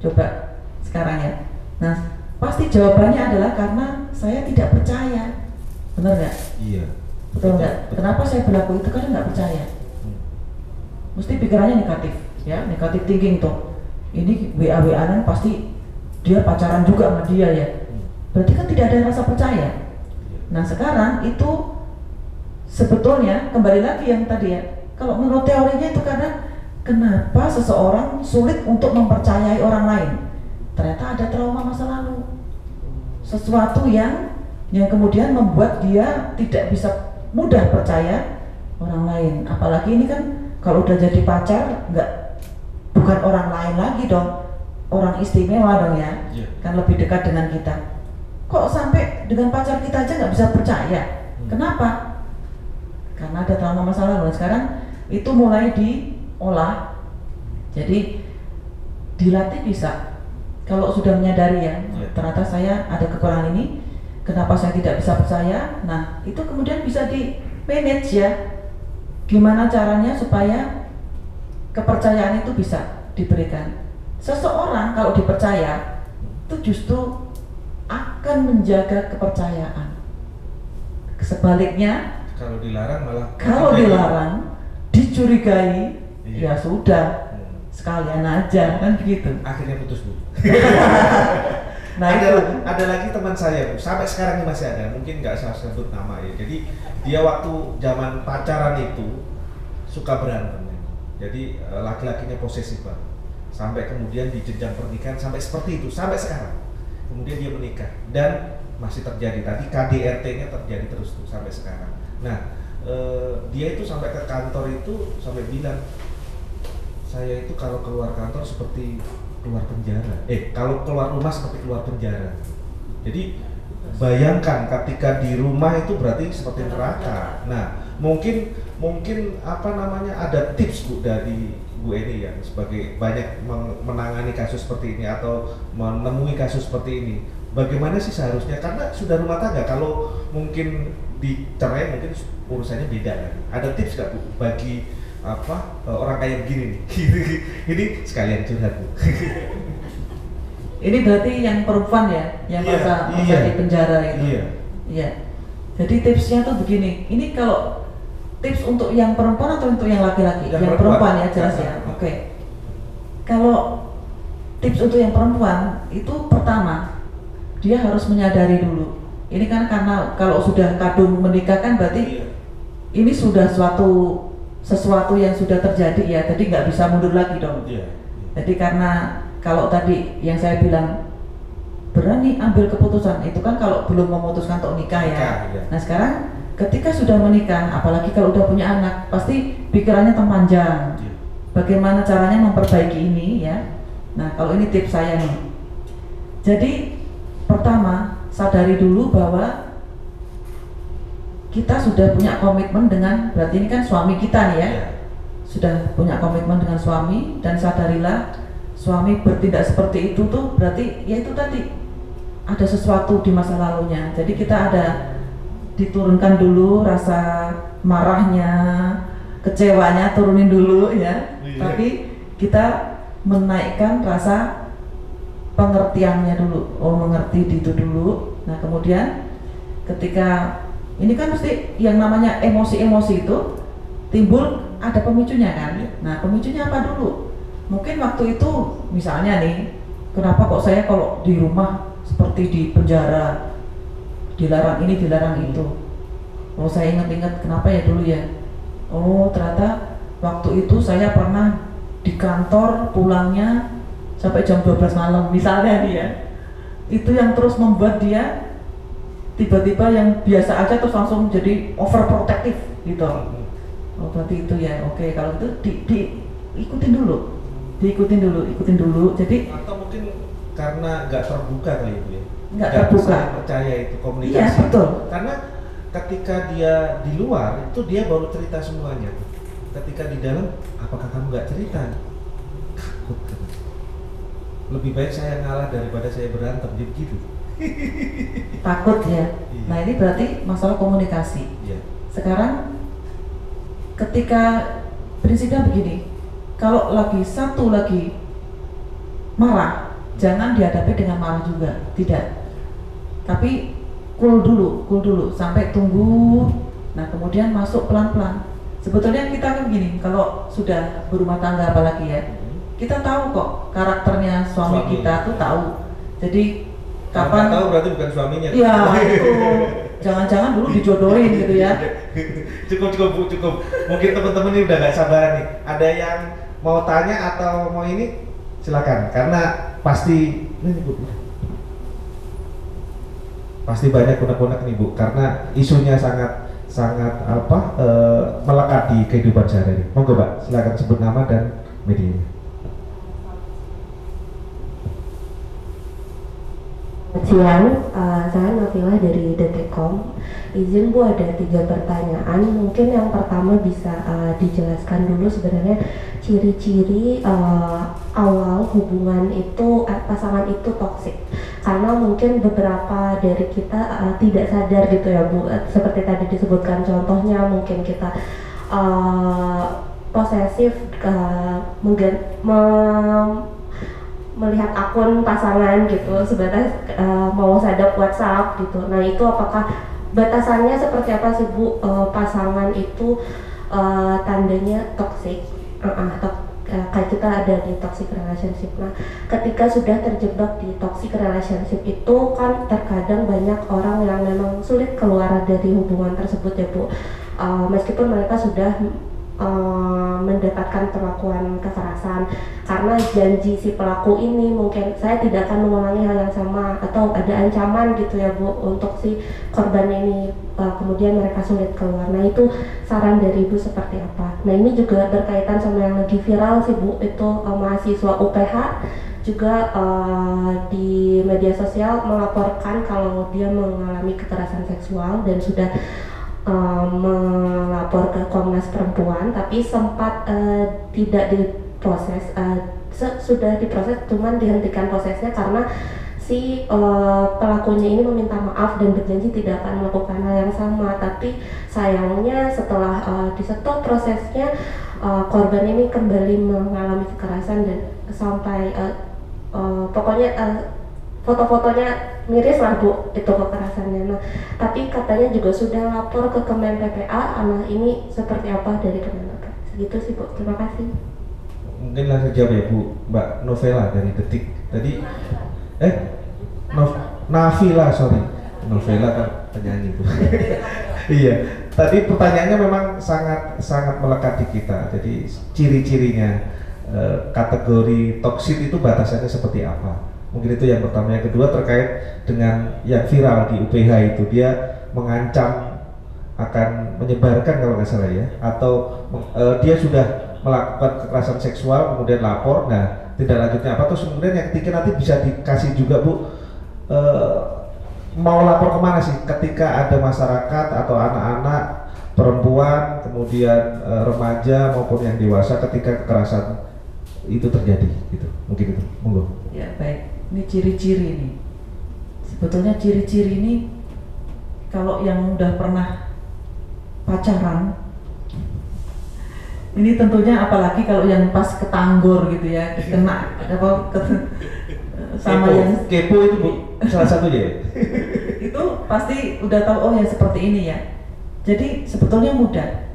Speaker 2: Coba sekarang ya. Nah, pasti jawabannya adalah karena saya tidak percaya. Benar nggak?
Speaker 1: Iya.
Speaker 2: Betul nggak? Kenapa saya berlaku itu? Karena nggak percaya. Mesti pikirannya negatif, ya, negatif thinking tuh. Ini WA-WA-an pasti dia pacaran juga sama dia ya. Berarti kan tidak ada rasa percaya. Nah sekarang itu sebetulnya kembali lagi yang tadi ya, kalau menurut teorinya itu karena kenapa seseorang sulit untuk mempercayai orang lain? Ternyata ada trauma masa lalu, sesuatu yang kemudian membuat dia tidak bisa mudah percaya orang lain. Apalagi ini kan kalau udah jadi pacar bukan orang lain lagi dong, orang istimewa dong ya, kan lebih dekat dengan kita. Kok sampai dengan pacar kita aja nggak bisa percaya? Kenapa? Karena ada trauma masa lalu. Sekarang itu mulai diolah, jadi dilatih bisa. Kalau sudah menyadari ya, ternyata saya ada kekurangan ini, kenapa saya tidak bisa percaya? Nah itu kemudian bisa di manage ya. Gimana caranya supaya kepercayaan itu bisa diberikan? Seseorang kalau dipercaya itu justru akan menjaga kepercayaan. Sebaliknya, kalau dilarang, dicurigai, ya sudah, sekalian aja kan begitu.
Speaker 1: Akhirnya putus Bu.
Speaker 2: Nah
Speaker 1: ada lagi teman saya Bu, sampai sekarang ini masih ada, mungkin nggak saya sebut nama ya. Jadi dia waktu zaman pacaran itu suka berantem. Jadi laki-lakinya posesif banget. Sampai kemudian di jenjang pernikahan sampai seperti itu, sampai sekarang. Kemudian dia menikah dan masih terjadi tadi KDRT-nya terjadi terus tuh sampai sekarang. Nah dia itu sampai ke kantor itu sampai bilang, saya itu kalau keluar kantor seperti keluar penjara. Kalau keluar rumah seperti keluar penjara. Jadi bayangkan ketika di rumah itu berarti seperti neraka. Nah mungkin apa namanya ada tips Bu dari Bu Eni yang sebagai banyak menangani kasus seperti ini atau menemui kasus seperti ini, bagaimana sih seharusnya, karena sudah rumah tangga, kalau mungkin dicerai mungkin urusannya beda kan. Ada tips nggak Bu bagi orang kayak begini nih? Ini sekalian curhat Bu.
Speaker 2: ini berarti yang perempuan ya, yang masa di penjara itu. Iya. Jadi tipsnya tuh begini. Ini kalau tips untuk yang perempuan atau untuk yang laki-laki? Yang perempuan ya, jelas ya. Oke. Kalau tips untuk yang perempuan itu pertama, dia harus menyadari dulu. Ini kan karena kalau sudah kadung menikah kan berarti ini sudah sesuatu yang sudah terjadi ya. Jadi nggak bisa mundur lagi dong. Jadi karena kalau tadi yang saya bilang berani ambil keputusan itu kan kalau belum memutuskan untuk nikah ya. Nah sekarang ketika sudah menikah, apalagi kalau udah punya anak, pasti pikirannya panjang. Bagaimana caranya memperbaiki ini ya? Nah, kalau ini tips saya nih. Jadi pertama, sadari dulu bahwa kita sudah punya komitmen dengan, berarti ini kan suami kita nih ya. Sudah punya komitmen dengan suami, dan sadarilah suami bertindak seperti itu tuh berarti ya itu tadi ada sesuatu di masa lalunya. Jadi kita ada diturunkan dulu rasa marahnya, kecewanya, turunin dulu ya. Tapi kita menaikkan rasa pengertiannya dulu. Oh, mengerti itu dulu. Nah, kemudian ketika ini kan mesti yang namanya emosi-emosi itu timbul ada pemicunya kan. Nah, pemicunya apa dulu? Mungkin waktu itu misalnya nih, kenapa kok saya kalau di rumah seperti di penjara, dilarang ini, dilarang itu. Oh, saya ingat-ingat kenapa ya dulu ya. Oh, ternyata waktu itu saya pernah di kantor pulangnya sampai jam 12 malam misalnya nih ya. Itu yang terus membuat dia tiba-tiba yang biasa aja terus langsung jadi overprotective gitu. Oh, berarti itu ya. Oke, kalau itu ikutin dulu. Jadi
Speaker 1: atau mungkin karena nggak terbuka kali itu ya.
Speaker 2: Nggak terbuka.
Speaker 1: Percaya itu komunikasi.
Speaker 2: Iya, betul.
Speaker 1: Karena ketika dia di luar itu dia baru cerita semuanya. Ketika di dalam, apakah kamu nggak cerita? Takut. Lebih baik saya ngalah daripada saya berantem, jadi gitu.
Speaker 2: Takut ya.
Speaker 1: Iya.
Speaker 2: Nah, ini berarti masalah komunikasi.
Speaker 1: Iya.
Speaker 2: Sekarang ketika prinsipnya begini, kalau satu lagi marah, jangan dihadapi dengan marah juga, tidak. Tapi cool dulu sampai tunggu. Nah, kemudian masuk pelan-pelan. Sebetulnya kita kan begini, kalau sudah berumah tangga apalagi ya, kita tahu kok karakternya suami kita tuh tahu. Jadi kapan
Speaker 1: tahu berarti bukan suaminya.
Speaker 2: Iya, itu. Jangan-jangan dulu dijodohin gitu ya.
Speaker 1: Cukup. Mungkin teman-teman ini udah gak sabar nih. Ada yang mau tanya atau mau ini? Silakan. Karena pasti banyak unek-unek nih Bu. Karena isunya sangat melekat di kehidupan sehari-hari. Monggo Mbak, silakan sebut nama dan medianya.
Speaker 3: Siang, saya Nabila dari Detikcom. Izin Bu, ada 3 pertanyaan. Mungkin yang pertama bisa dijelaskan dulu sebenarnya ciri-ciri awal hubungan itu, pasangan itu toksik. Karena mungkin beberapa dari kita tidak sadar gitu ya Bu, seperti tadi disebutkan contohnya mungkin kita posesif, melihat akun pasangan gitu sebatas mau sadap WhatsApp gitu. Nah, itu apakah batasannya seperti apa sih Bu? Pasangan itu tandanya toksik, kayak kita ada di toxic relationship. Nah, ketika sudah terjebak di toxic relationship itu kan terkadang banyak orang yang memang sulit keluar dari hubungan tersebut ya Bu. Meskipun mereka sudah mendapatkan perlakuan kekerasan, karena janji si pelaku ini mungkin saya tidak akan mengulangi hal yang sama, atau ada ancaman gitu ya Bu untuk si korban ini, kemudian mereka sulit keluar. Nah, itu saran dari Ibu seperti apa? Nah, ini juga berkaitan sama yang lagi viral sih Bu, itu mahasiswa UPH juga di media sosial melaporkan kalau dia mengalami kekerasan seksual dan sudah melapor ke Komnas Perempuan, tapi sempat tidak diproses, sudah diproses cuman dihentikan prosesnya karena si pelakunya ini meminta maaf dan berjanji tidak akan melakukan hal yang sama. Tapi sayangnya setelah di-stop prosesnya, korban ini kembali mengalami kekerasan dan sampai pokoknya foto-fotonya miris lah Bu itu kekerasannya. Nah, tapi katanya juga sudah lapor ke Kemen PPA. Nah, ini seperti apa dari Kemen PPA? Segitu sih Bu, terima kasih.
Speaker 1: Mungkin langsung jawab ya Bu, Mbak Novela dari Detik tadi. Nafila, sorry. Novela kan penyanyi Bu. Iya, tadi pertanyaannya memang sangat melekat di kita. Jadi ciri-cirinya, kategori toksik itu batasannya seperti apa? Mungkin itu yang pertama. Yang kedua terkait dengan yang viral di UPH itu, dia mengancam akan menyebarkan kalau nggak salah ya, atau dia sudah melakukan kekerasan seksual kemudian lapor, nah tindak lanjutnya apa, terus kemudian yang ketiga nanti bisa dikasih juga Bu, mau lapor kemana sih ketika ada masyarakat atau anak-anak, perempuan, kemudian remaja maupun yang dewasa ketika kekerasan itu terjadi gitu, mungkin itu, monggo.
Speaker 2: Ya baik, ini ciri-ciri nih. Sebetulnya ciri-ciri ini kalau yang udah pernah pacaran, ini tentunya apalagi kalau yang pas ketanggor gitu ya, kena apa sama
Speaker 1: kepo,
Speaker 2: yang
Speaker 1: kepo itu Bu, salah satunya.
Speaker 2: itu pasti udah tahu, oh ya seperti ini ya. Jadi sebetulnya mudah.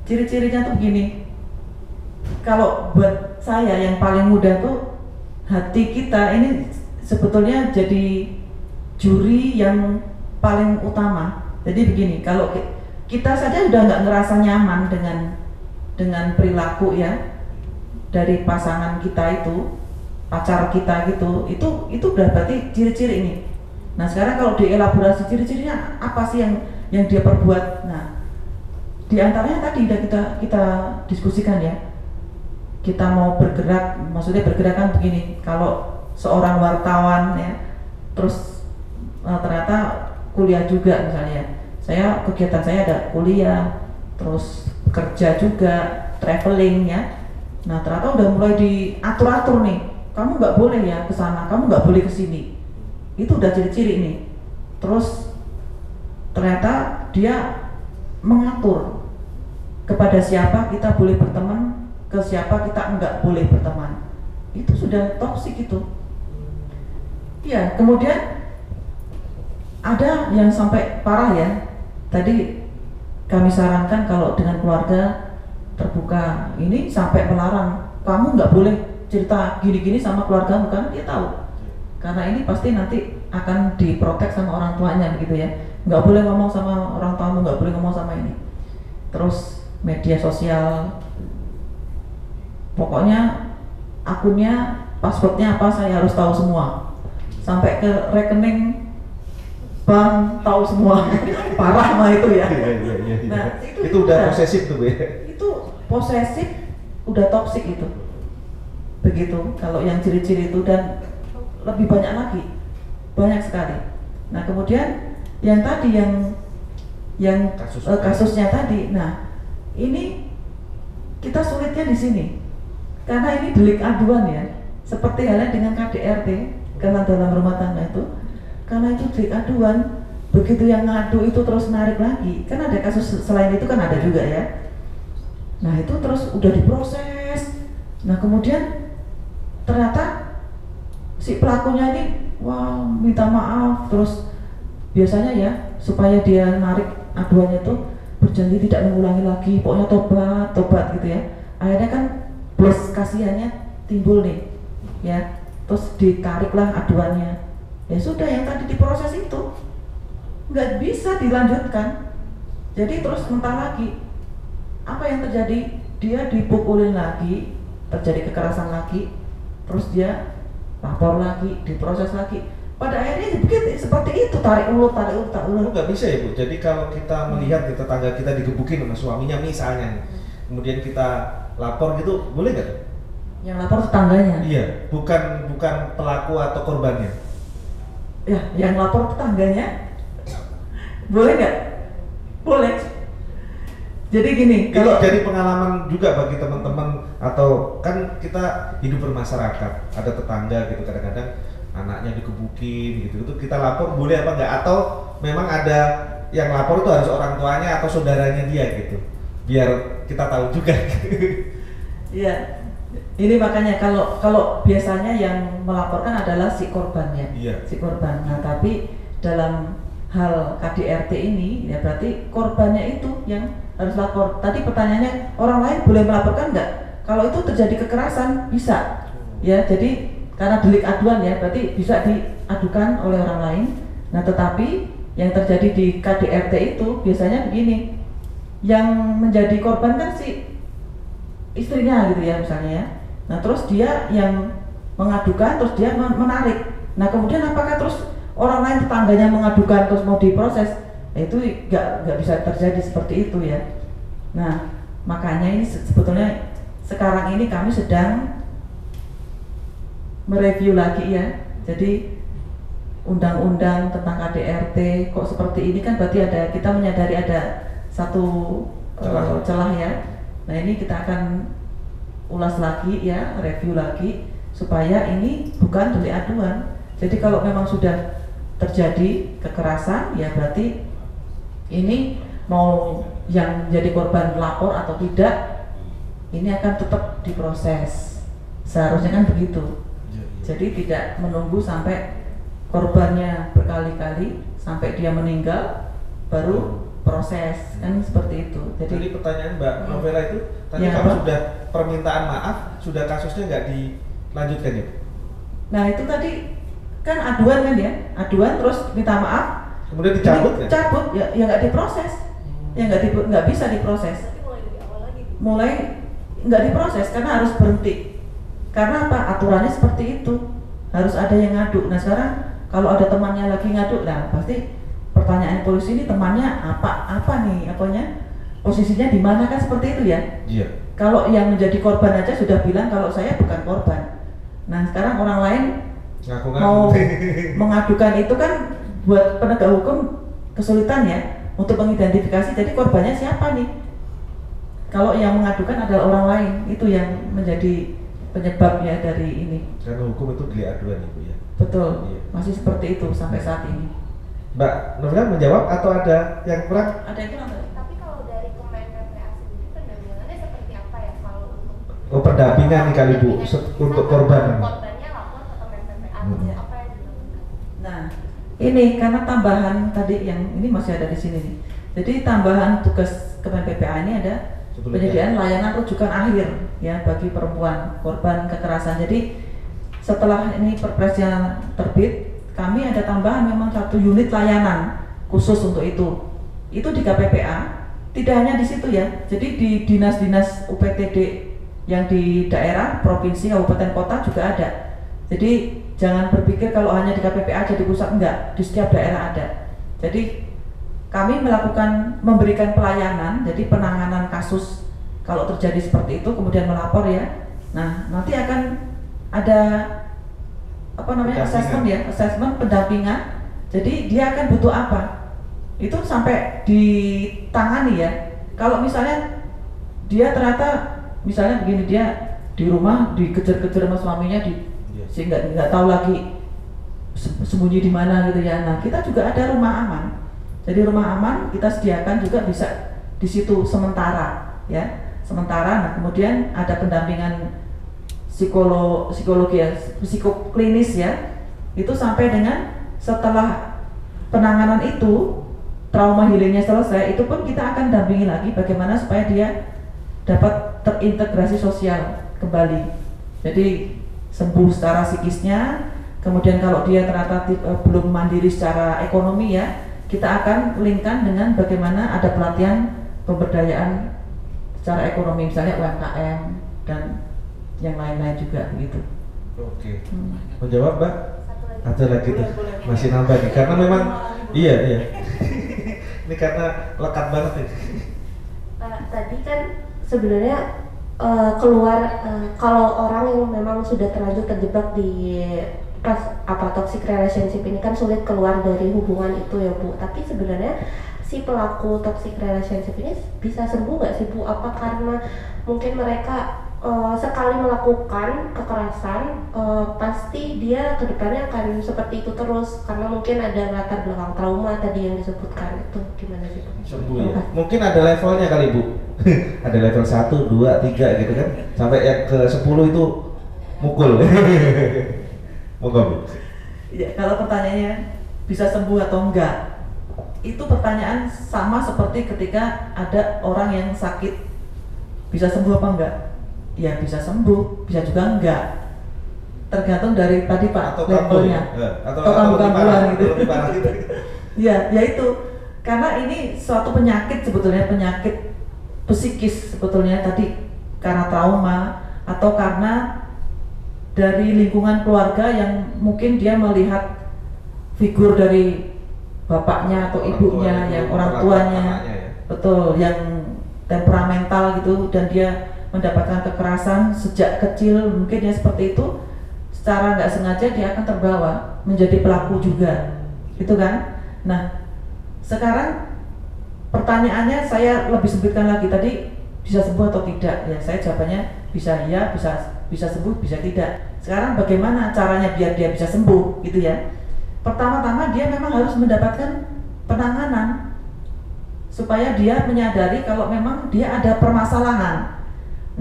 Speaker 2: Ciri-cirinya tuh begini. Kalau buat saya yang paling mudah tuh hati kita ini sebetulnya jadi juri yang paling utama. Jadi begini, kalau kita saja udah nggak ngerasa nyaman dengan perilaku ya dari pasangan kita itu, pacar kita gitu, itu berarti ciri-ciri ini. Nah sekarang kalau dielaborasi ciri-cirinya apa sih yang dia perbuat? Nah di antaranya tadi udah kita diskusikan ya. Kita mau bergerak, maksudnya bergerak kan begini. Kalau seorang wartawan ya, terus ternyata kuliah juga misalnya. Kegiatan saya ada kuliah, terus kerja juga, traveling ya. Nah ternyata udah mulai diatur-atur nih. Kamu nggak boleh ya ke sana, kamu nggak boleh ke sini. Itu udah ciri-ciri nih. Terus ternyata dia mengatur kepada siapa kita boleh berteman, ke siapa kita nggak boleh berteman. Itu sudah toksik itu. Ya, kemudian ada yang sampai parah ya. Tadi kami sarankan kalau dengan keluarga terbuka, ini sampai melarang kamu nggak boleh cerita gini-gini sama keluargamu, kan dia tahu. Karena ini pasti nanti akan diprotek sama orang tuanya gitu ya. Nggak boleh ngomong sama orang tuamu, nggak boleh ngomong sama ini. Terus media sosial, pokoknya akunnya, passwordnya apa saya harus tahu semua, sampai ke rekening bank tahu semua. Parah mah itu ya. Nah
Speaker 1: itu udah posesif tuh ya.
Speaker 2: Itu posesif, udah toksik itu. Begitu kalau yang ciri-ciri itu, dan lebih banyak lagi, banyak sekali. Nah kemudian yang tadi yang kasusnya tadi, nah ini kita sulitnya di sini karena ini delik aduan ya, seperti halnya dengan KDRT, karena dalam rumah tangga itu, karena itu delik aduan, begitu yang ngadu itu terus narik lagi, kan ada kasus selain itu kan ada juga ya. Nah itu terus udah diproses, nah kemudian ternyata si pelakunya ini wah minta maaf, terus biasanya ya supaya dia narik aduannya tuh berjanji tidak mengulangi lagi, pokoknya tobat gitu ya. Akhirnya kan belas kasihannya timbul nih ya, terus ditariklah aduannya. Ya sudah, yang tadi diproses itu nggak bisa dilanjutkan, jadi terus mentah lagi. Apa yang terjadi? Dia dipukulin lagi, terjadi kekerasan lagi, terus dia lapor lagi, diproses lagi. Pada akhirnya begitu, seperti itu, tarik ulur.
Speaker 1: Nggak bisa ya Bu, jadi kalau kita melihat di tetangga kita digebukin sama suaminya misalnya, kemudian kita lapor gitu, boleh nggak?
Speaker 2: Yang lapor tetangganya?
Speaker 1: Iya, bukan pelaku atau korbannya.
Speaker 2: Ya, yang lapor tetangganya, boleh nggak? Boleh. Jadi gini,
Speaker 1: kalau jadi pengalaman juga bagi teman-teman, atau kan kita hidup bermasyarakat, ada tetangga gitu, kadang-kadang anaknya digebukin gitu, itu kita lapor boleh apa enggak, atau memang ada yang lapor itu harus orang tuanya atau saudaranya dia gitu, biar kita tahu juga.
Speaker 2: Iya, ini makanya kalau biasanya yang melaporkan adalah si korbannya, si korban. Nah tapi dalam hal KDRT ini ya berarti korbannya itu yang harus lapor. Tadi pertanyaannya, orang lain boleh melaporkan enggak? Kalau itu terjadi kekerasan bisa, ya jadi karena delik aduan ya, berarti bisa diadukan oleh orang lain. Nah tetapi yang terjadi di KDRT itu biasanya begini, yang menjadi korban kan si istrinya gitu ya misalnya ya. Nah terus dia yang mengadukan, terus dia menarik. Nah kemudian apakah terus orang lain tetangganya mengadukan terus mau diproses? itu nggak bisa terjadi seperti itu ya. Nah, makanya ini sebetulnya sekarang ini kami sedang mereview lagi ya. Jadi undang-undang tentang KDRT kok seperti ini kan berarti kita menyadari ada satu celah ya. Nah, ini kita akan ulas lagi ya, review lagi supaya ini bukan delik aduan. Jadi kalau memang sudah terjadi kekerasan ya berarti ini mau yang jadi korban lapor atau tidak, ini akan tetap diproses. Seharusnya kan begitu. Jadi tidak menunggu sampai korbannya berkali-kali sampai dia meninggal baru proses, kan seperti itu.
Speaker 1: Jadi pertanyaan Mbak Novela itu tadi
Speaker 2: ya,
Speaker 1: kalau sudah permintaan maaf, sudah kasusnya nggak dilanjutkan ya?
Speaker 2: Nah itu tadi kan aduan kan ya, aduan terus minta maaf,
Speaker 1: kemudian dicabut kan?
Speaker 2: Cabut ya nggak diproses, ya nggak bisa diproses. Mulai nggak diproses karena harus berhenti. Karena apa? Aturannya seperti itu, harus ada yang ngadu. Nah sekarang kalau ada temannya lagi ngadu, nah pasti pertanyaan polisi ini temannya apa nih, posisinya di mana, kan seperti itu ya.
Speaker 1: Iya.
Speaker 2: Kalau yang menjadi korban aja sudah bilang kalau saya bukan korban. Nah sekarang orang lain mau mengadukan itu kan buat penegak hukum kesulitan ya untuk mengidentifikasi. Jadi korbannya siapa nih? Kalau yang mengadukan adalah orang lain, itu yang menjadi penyebabnya dari ini.
Speaker 1: Karena hukum itu delik aduan Ibu ya.
Speaker 2: Betul.
Speaker 1: Iya.
Speaker 2: Masih seperti itu sampai saat ini.
Speaker 1: Mbak Novela menjawab atau ada yang kurang?
Speaker 2: Ada yang kurang?
Speaker 3: Tapi kalau dari Kemen PPA sendiri pendampingannya seperti apa ya kalau untuk
Speaker 1: Pendampingan nih kali Bu untuk korban.
Speaker 3: Korbannya lapor ke Kemen PPA apa yang dilakukan?
Speaker 2: Nah, ini karena tambahan tadi yang ini masih ada di sini nih. Jadi tambahan tugas Kemen PPA ini ada penyediaan layanan rujukan akhir ya bagi perempuan korban kekerasan. Jadi setelah ini perpresnya terbit, kami ada tambahan memang 1 unit layanan khusus untuk itu. Itu di KPPA, tidak hanya di situ ya. Jadi di dinas-dinas UPTD yang di daerah, provinsi, kabupaten, kota juga ada. Jadi jangan berpikir kalau hanya di KPPA jadi pusat, enggak, di setiap daerah ada. Jadi kami memberikan pelayanan, jadi penanganan kasus kalau terjadi seperti itu kemudian melapor ya. Nah, nanti akan ada assessment pendampingan. Jadi dia akan butuh apa? Itu sampai ditangani ya. Kalau misalnya dia ternyata misalnya begini, dia di rumah dikejar-kejar sama suaminya sehingga nggak tahu lagi sembunyi di mana gitu ya. Nah, kita juga ada rumah aman. Jadi rumah aman kita sediakan juga bisa di situ sementara ya. Sementara, nah kemudian ada pendampingan psikologi ya, psikoklinis ya. Itu sampai dengan setelah penanganan itu, trauma healingnya selesai, itu pun kita akan dampingi lagi bagaimana supaya dia dapat terintegrasi sosial kembali. Jadi sembuh secara psikisnya, kemudian kalau dia ternyata belum mandiri secara ekonomi ya, kita akan linkkan dengan bagaimana ada pelatihan pemberdayaan secara ekonomi, misalnya UMKM dan yang lain-lain juga begitu.
Speaker 1: Oke. Menjawab Mbak? Ada lagi tuh, masih nambah nih, karena memang iya. Ini karena lekat banget nih.
Speaker 3: Tadi kan sebenarnya keluar kalau orang yang memang sudah terlanjur terjebak di toxic relationship ini kan sulit keluar dari hubungan itu ya Bu. Tapi sebenarnya si pelaku toxic relationship ini bisa sembuh nggak sih Bu? Apa karena mungkin mereka sekali melakukan kekerasan pasti dia kedepannya akan seperti itu terus karena mungkin ada latar belakang trauma tadi yang disebutkan, itu gimana sih Bu?
Speaker 1: Sembuh ya? Mungkin ada levelnya kali Bu. Ada level 1, 2, 3 gitu kan, sampai yang ke 10 itu mukul. Moga Bu.
Speaker 2: Ya, kalau pertanyaannya bisa sembuh atau enggak, itu pertanyaan sama seperti ketika ada orang yang sakit bisa sembuh apa enggak? Ya bisa sembuh, bisa juga enggak. Tergantung dari tadi Pak
Speaker 1: atau
Speaker 2: levelnya.
Speaker 1: Atau
Speaker 2: kambuh-kambuhan gitu.
Speaker 1: gitu.
Speaker 2: Ya itu karena ini suatu penyakit sebetulnya, penyakit psikis sebetulnya tadi karena trauma atau karena dari lingkungan keluarga yang mungkin dia melihat figur dari bapaknya atau
Speaker 1: Orang
Speaker 2: ibunya,
Speaker 1: tuanya
Speaker 2: yang
Speaker 1: dulu
Speaker 2: orang
Speaker 1: memperlakukan
Speaker 2: tuanya,
Speaker 1: anaknya ya.
Speaker 2: betul, yang temperamental gitu, dan dia mendapatkan kekerasan sejak kecil, mungkin ya seperti itu, secara nggak sengaja dia akan terbawa menjadi pelaku juga, gitu kan? Nah, sekarang pertanyaannya saya lebih sempitkan lagi, tadi bisa sembuh atau tidak? Ya, saya jawabannya bisa iya, bisa sembuh, bisa tidak. Sekarang bagaimana caranya biar dia bisa sembuh, gitu ya? Pertama-tama dia memang harus mendapatkan penanganan supaya dia menyadari kalau memang dia ada permasalahan.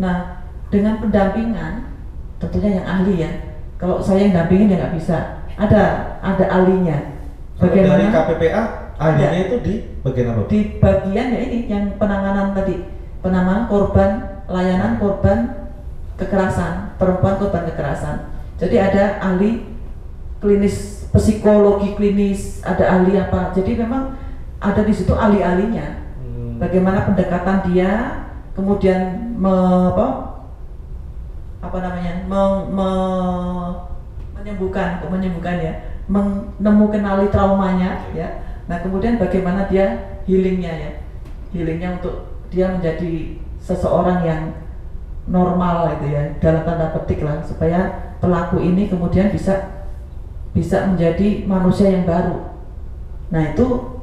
Speaker 2: Nah, dengan pendampingan, tentunya yang ahli ya. Kalau saya yang dampingin ya nggak bisa. Ada ahlinya.
Speaker 1: Kalau dari KPPA, ahlinya itu di bagian apa?
Speaker 2: Di bagian ya ini yang penanganan tadi, penanganan korban, layanan korban kekerasan, perempuan korban kekerasan. Jadi ada ahli klinis, psikologi klinis, ada ahli apa. Jadi memang ada di situ ahli-ahlinya. Bagaimana pendekatan dia, kemudian menyembuhkan ya, menemukan traumanya ya. Nah, kemudian bagaimana dia healingnya untuk dia menjadi seseorang yang normal gitu ya, dalam tanda petik lah, supaya pelaku ini kemudian bisa menjadi manusia yang baru. Nah, itu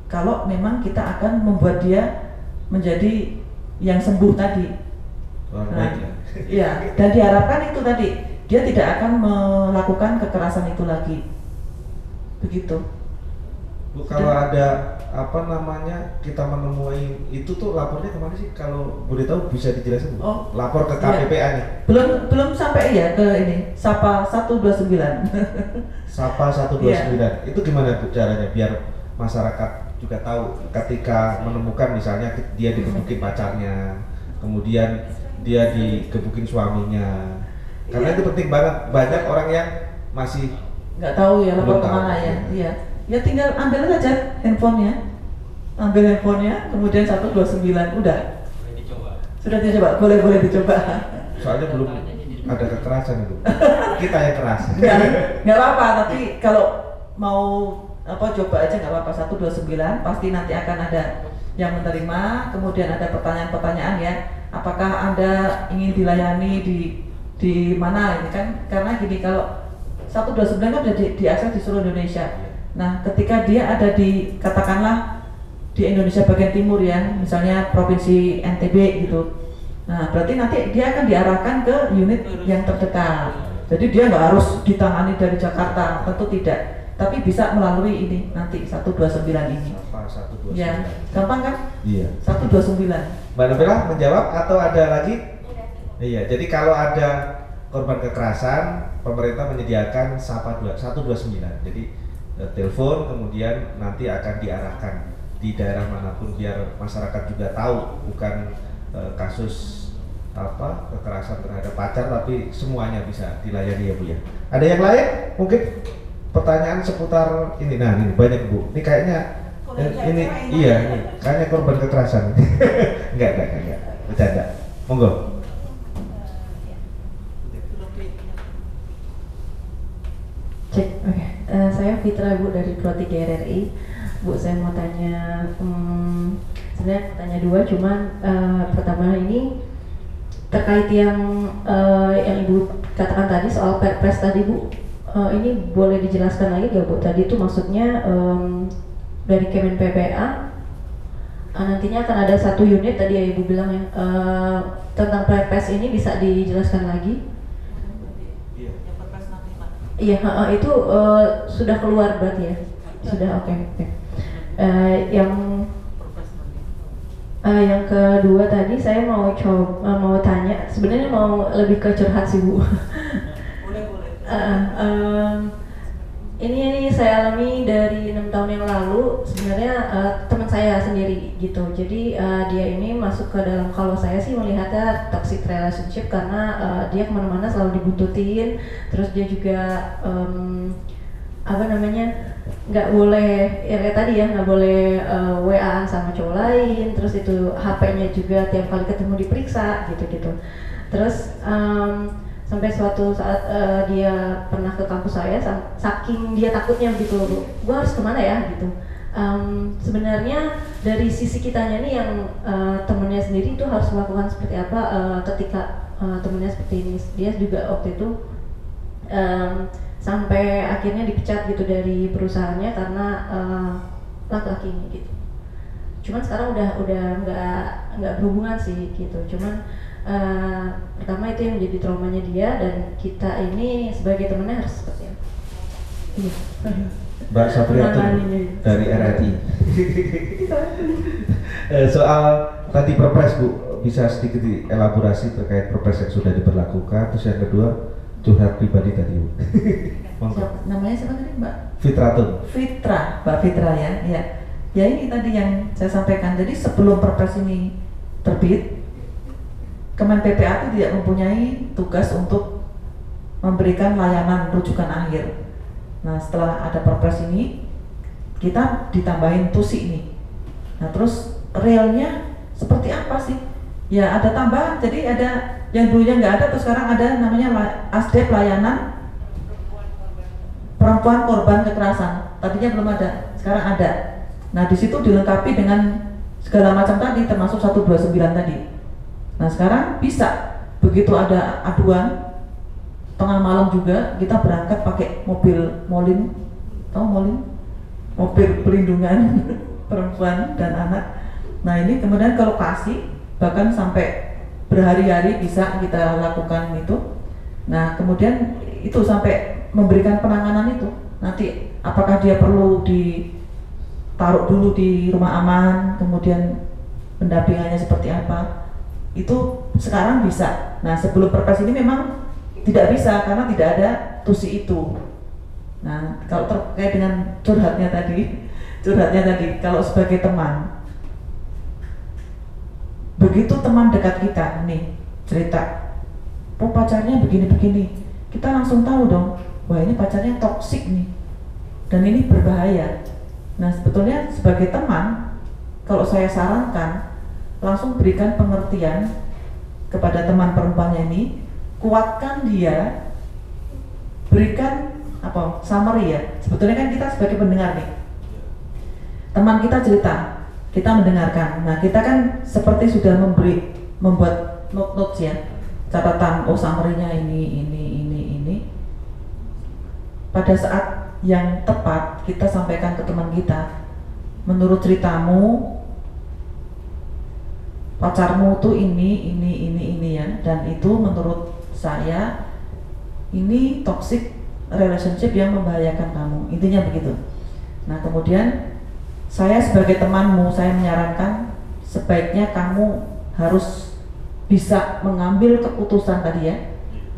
Speaker 2: kalau memang kita akan membuat dia menjadi yang sembuh tadi. Nah, ya, dan diharapkan itu tadi dia tidak akan melakukan kekerasan itu lagi. Begitu.
Speaker 1: Bu, kalau ada kita menemui itu tuh lapornya kemana sih? Kalau boleh tahu bisa dijelaskan Bu?
Speaker 2: Oh,
Speaker 1: lapor ke KPPA nih.
Speaker 2: Belum sampai ya ke ini Sapa 129.
Speaker 1: Sapa 129. Itu gimana Bu caranya biar masyarakat juga tahu ketika menemukan misalnya dia digebukin pacarnya, kemudian dia digebukin suaminya. Karena itu penting banget, banyak orang yang masih
Speaker 2: nggak tahu ya lapor kemana ya. Iya. Ya tinggal ambil aja handphonenya, kemudian 129 udah. Sudah dicoba, boleh dicoba.
Speaker 1: Soalnya belum ada kekerasan itu. Kita yang keras.
Speaker 2: Nggak apa-apa, tapi kalau mau coba aja nggak apa-apa. 129 pasti nanti akan ada yang menerima, kemudian ada pertanyaan-pertanyaan ya. Apakah Anda ingin dilayani di mana ini kan? Karena gini, kalau 129 kan sudah diakses di seluruh Indonesia. Nah, ketika dia ada di, katakanlah di Indonesia bagian timur ya, misalnya provinsi NTB gitu. Nah, berarti nanti dia akan diarahkan ke unit yang terdekat. Jadi dia nggak harus ditangani dari Jakarta, tentu tidak. Tapi bisa melalui ini nanti 129 ini.
Speaker 1: Apa 129?
Speaker 2: Ya, gampang kan?
Speaker 1: Iya.
Speaker 2: 129.
Speaker 1: Mbak Nabila menjawab atau ada lagi? Iya. Jadi kalau ada korban kekerasan, pemerintah menyediakan Sapa 129. Jadi telepon, kemudian nanti akan diarahkan di daerah manapun biar masyarakat juga tahu bukan kasus kekerasan terhadap pacar, tapi semuanya bisa dilayani ya Bu ya. Ada yang lain mungkin pertanyaan seputar ini? Nah, ini banyak Bu. Ini kayaknya ini kayaknya korban kekerasan. enggak, bercanda. Monggo.
Speaker 4: Cek, oke. Saya Fitra Bu dari Pro 3 RRI. Bu, saya mau tanya, sebenarnya mau tanya dua, cuman pertama ini terkait yang Ibu katakan tadi soal Perpres tadi Bu, ini boleh dijelaskan lagi gak Bu? Tadi itu maksudnya dari Kemen PPA nantinya akan ada satu unit tadi ya Ibu bilang yang tentang Perpres ini bisa dijelaskan lagi? Iya, itu sudah keluar berarti ya? Sudah, oke. Yang kedua tadi saya mau tanya, sebenarnya mau lebih ke curhat sih Bu. Ini saya alami dari 6 tahun yang lalu. Sebenarnya teman saya sendiri gitu. Jadi dia ini masuk ke dalam, kalau saya sih melihatnya toxic relationship karena dia kemana-mana selalu dibuntutin. Terus dia juga nggak boleh ya kayak tadi ya, nggak boleh WA-an sama cowok lain. Terus itu HP-nya juga tiap kali ketemu diperiksa gitu. Terus sampai suatu saat dia pernah ke kampus saya, saking dia takutnya gitu, gue harus kemana ya gitu. Sebenarnya dari sisi kitanya nih yang temennya sendiri itu harus melakukan seperti apa ketika temennya seperti ini. Dia juga waktu itu sampai akhirnya dipecat gitu dari perusahaannya karena laki-laki ini gitu. Cuman sekarang udah nggak berhubungan sih gitu. Cuman pertama itu yang menjadi traumanya dia, dan kita ini sebagai temannya harus seperti apa? Iya.
Speaker 1: Mbak Sapriatun dari RRI. Soal tadi perpres Bu, bisa sedikit dielaborasi terkait perpres yang sudah diberlakukan. Terus yang kedua, curhat pribadi tadi Bu.
Speaker 2: Namanya siapa tadi Mbak?
Speaker 1: Fitratun.
Speaker 2: Fitra, Mbak Fitra ya. Ya. Ya ini tadi yang saya sampaikan. Jadi sebelum perpres ini terbit, Kemen PPA itu tidak mempunyai tugas untuk memberikan layanan rujukan akhir. Nah setelah ada perpres ini, kita ditambahin TUSI ini. Nah terus realnya seperti apa sih? Ya ada tambahan, jadi ada yang dulunya nggak ada, terus sekarang ada namanya ASDEP, layanan perempuan korban kekerasan. Tadinya belum ada, sekarang ada. Nah di situ dilengkapi dengan segala macam tadi, termasuk 129 tadi. Nah sekarang bisa, begitu ada aduan tengah malam juga, kita berangkat pakai mobil Molin, tahu Molin? Mobil perlindungan perempuan dan anak. Nah ini kemudian ke lokasi, bahkan sampai berhari-hari bisa kita lakukan itu. Nah kemudian itu sampai memberikan penanganan itu. Nanti apakah dia perlu ditaruh dulu di rumah aman, kemudian pendampingannya seperti apa? Itu sekarang bisa. Nah sebelum perpres ini memang tidak bisa karena tidak ada TUSI itu. Nah kalau terkait dengan curhatnya tadi, kalau sebagai teman, begitu teman dekat kita nih cerita, oh pacarnya begini-begini, kita langsung tahu dong, wah ini pacarnya toksik nih, dan ini berbahaya. Nah sebetulnya sebagai teman, kalau saya sarankan, langsung berikan pengertian kepada teman perempuannya ini, kuatkan dia, berikan summary ya. Sebetulnya kan kita sebagai pendengar nih, teman kita cerita, kita mendengarkan. Nah kita kan seperti sudah membuat notes ya, catatan, oh summary-nya ini. Pada saat yang tepat kita sampaikan ke teman kita, menurut ceritamu pacarmu tuh ini ya, dan itu menurut saya ini toxic relationship yang membahayakan kamu, intinya begitu. Nah kemudian saya sebagai temanmu, saya menyarankan sebaiknya kamu harus bisa mengambil keputusan tadi ya,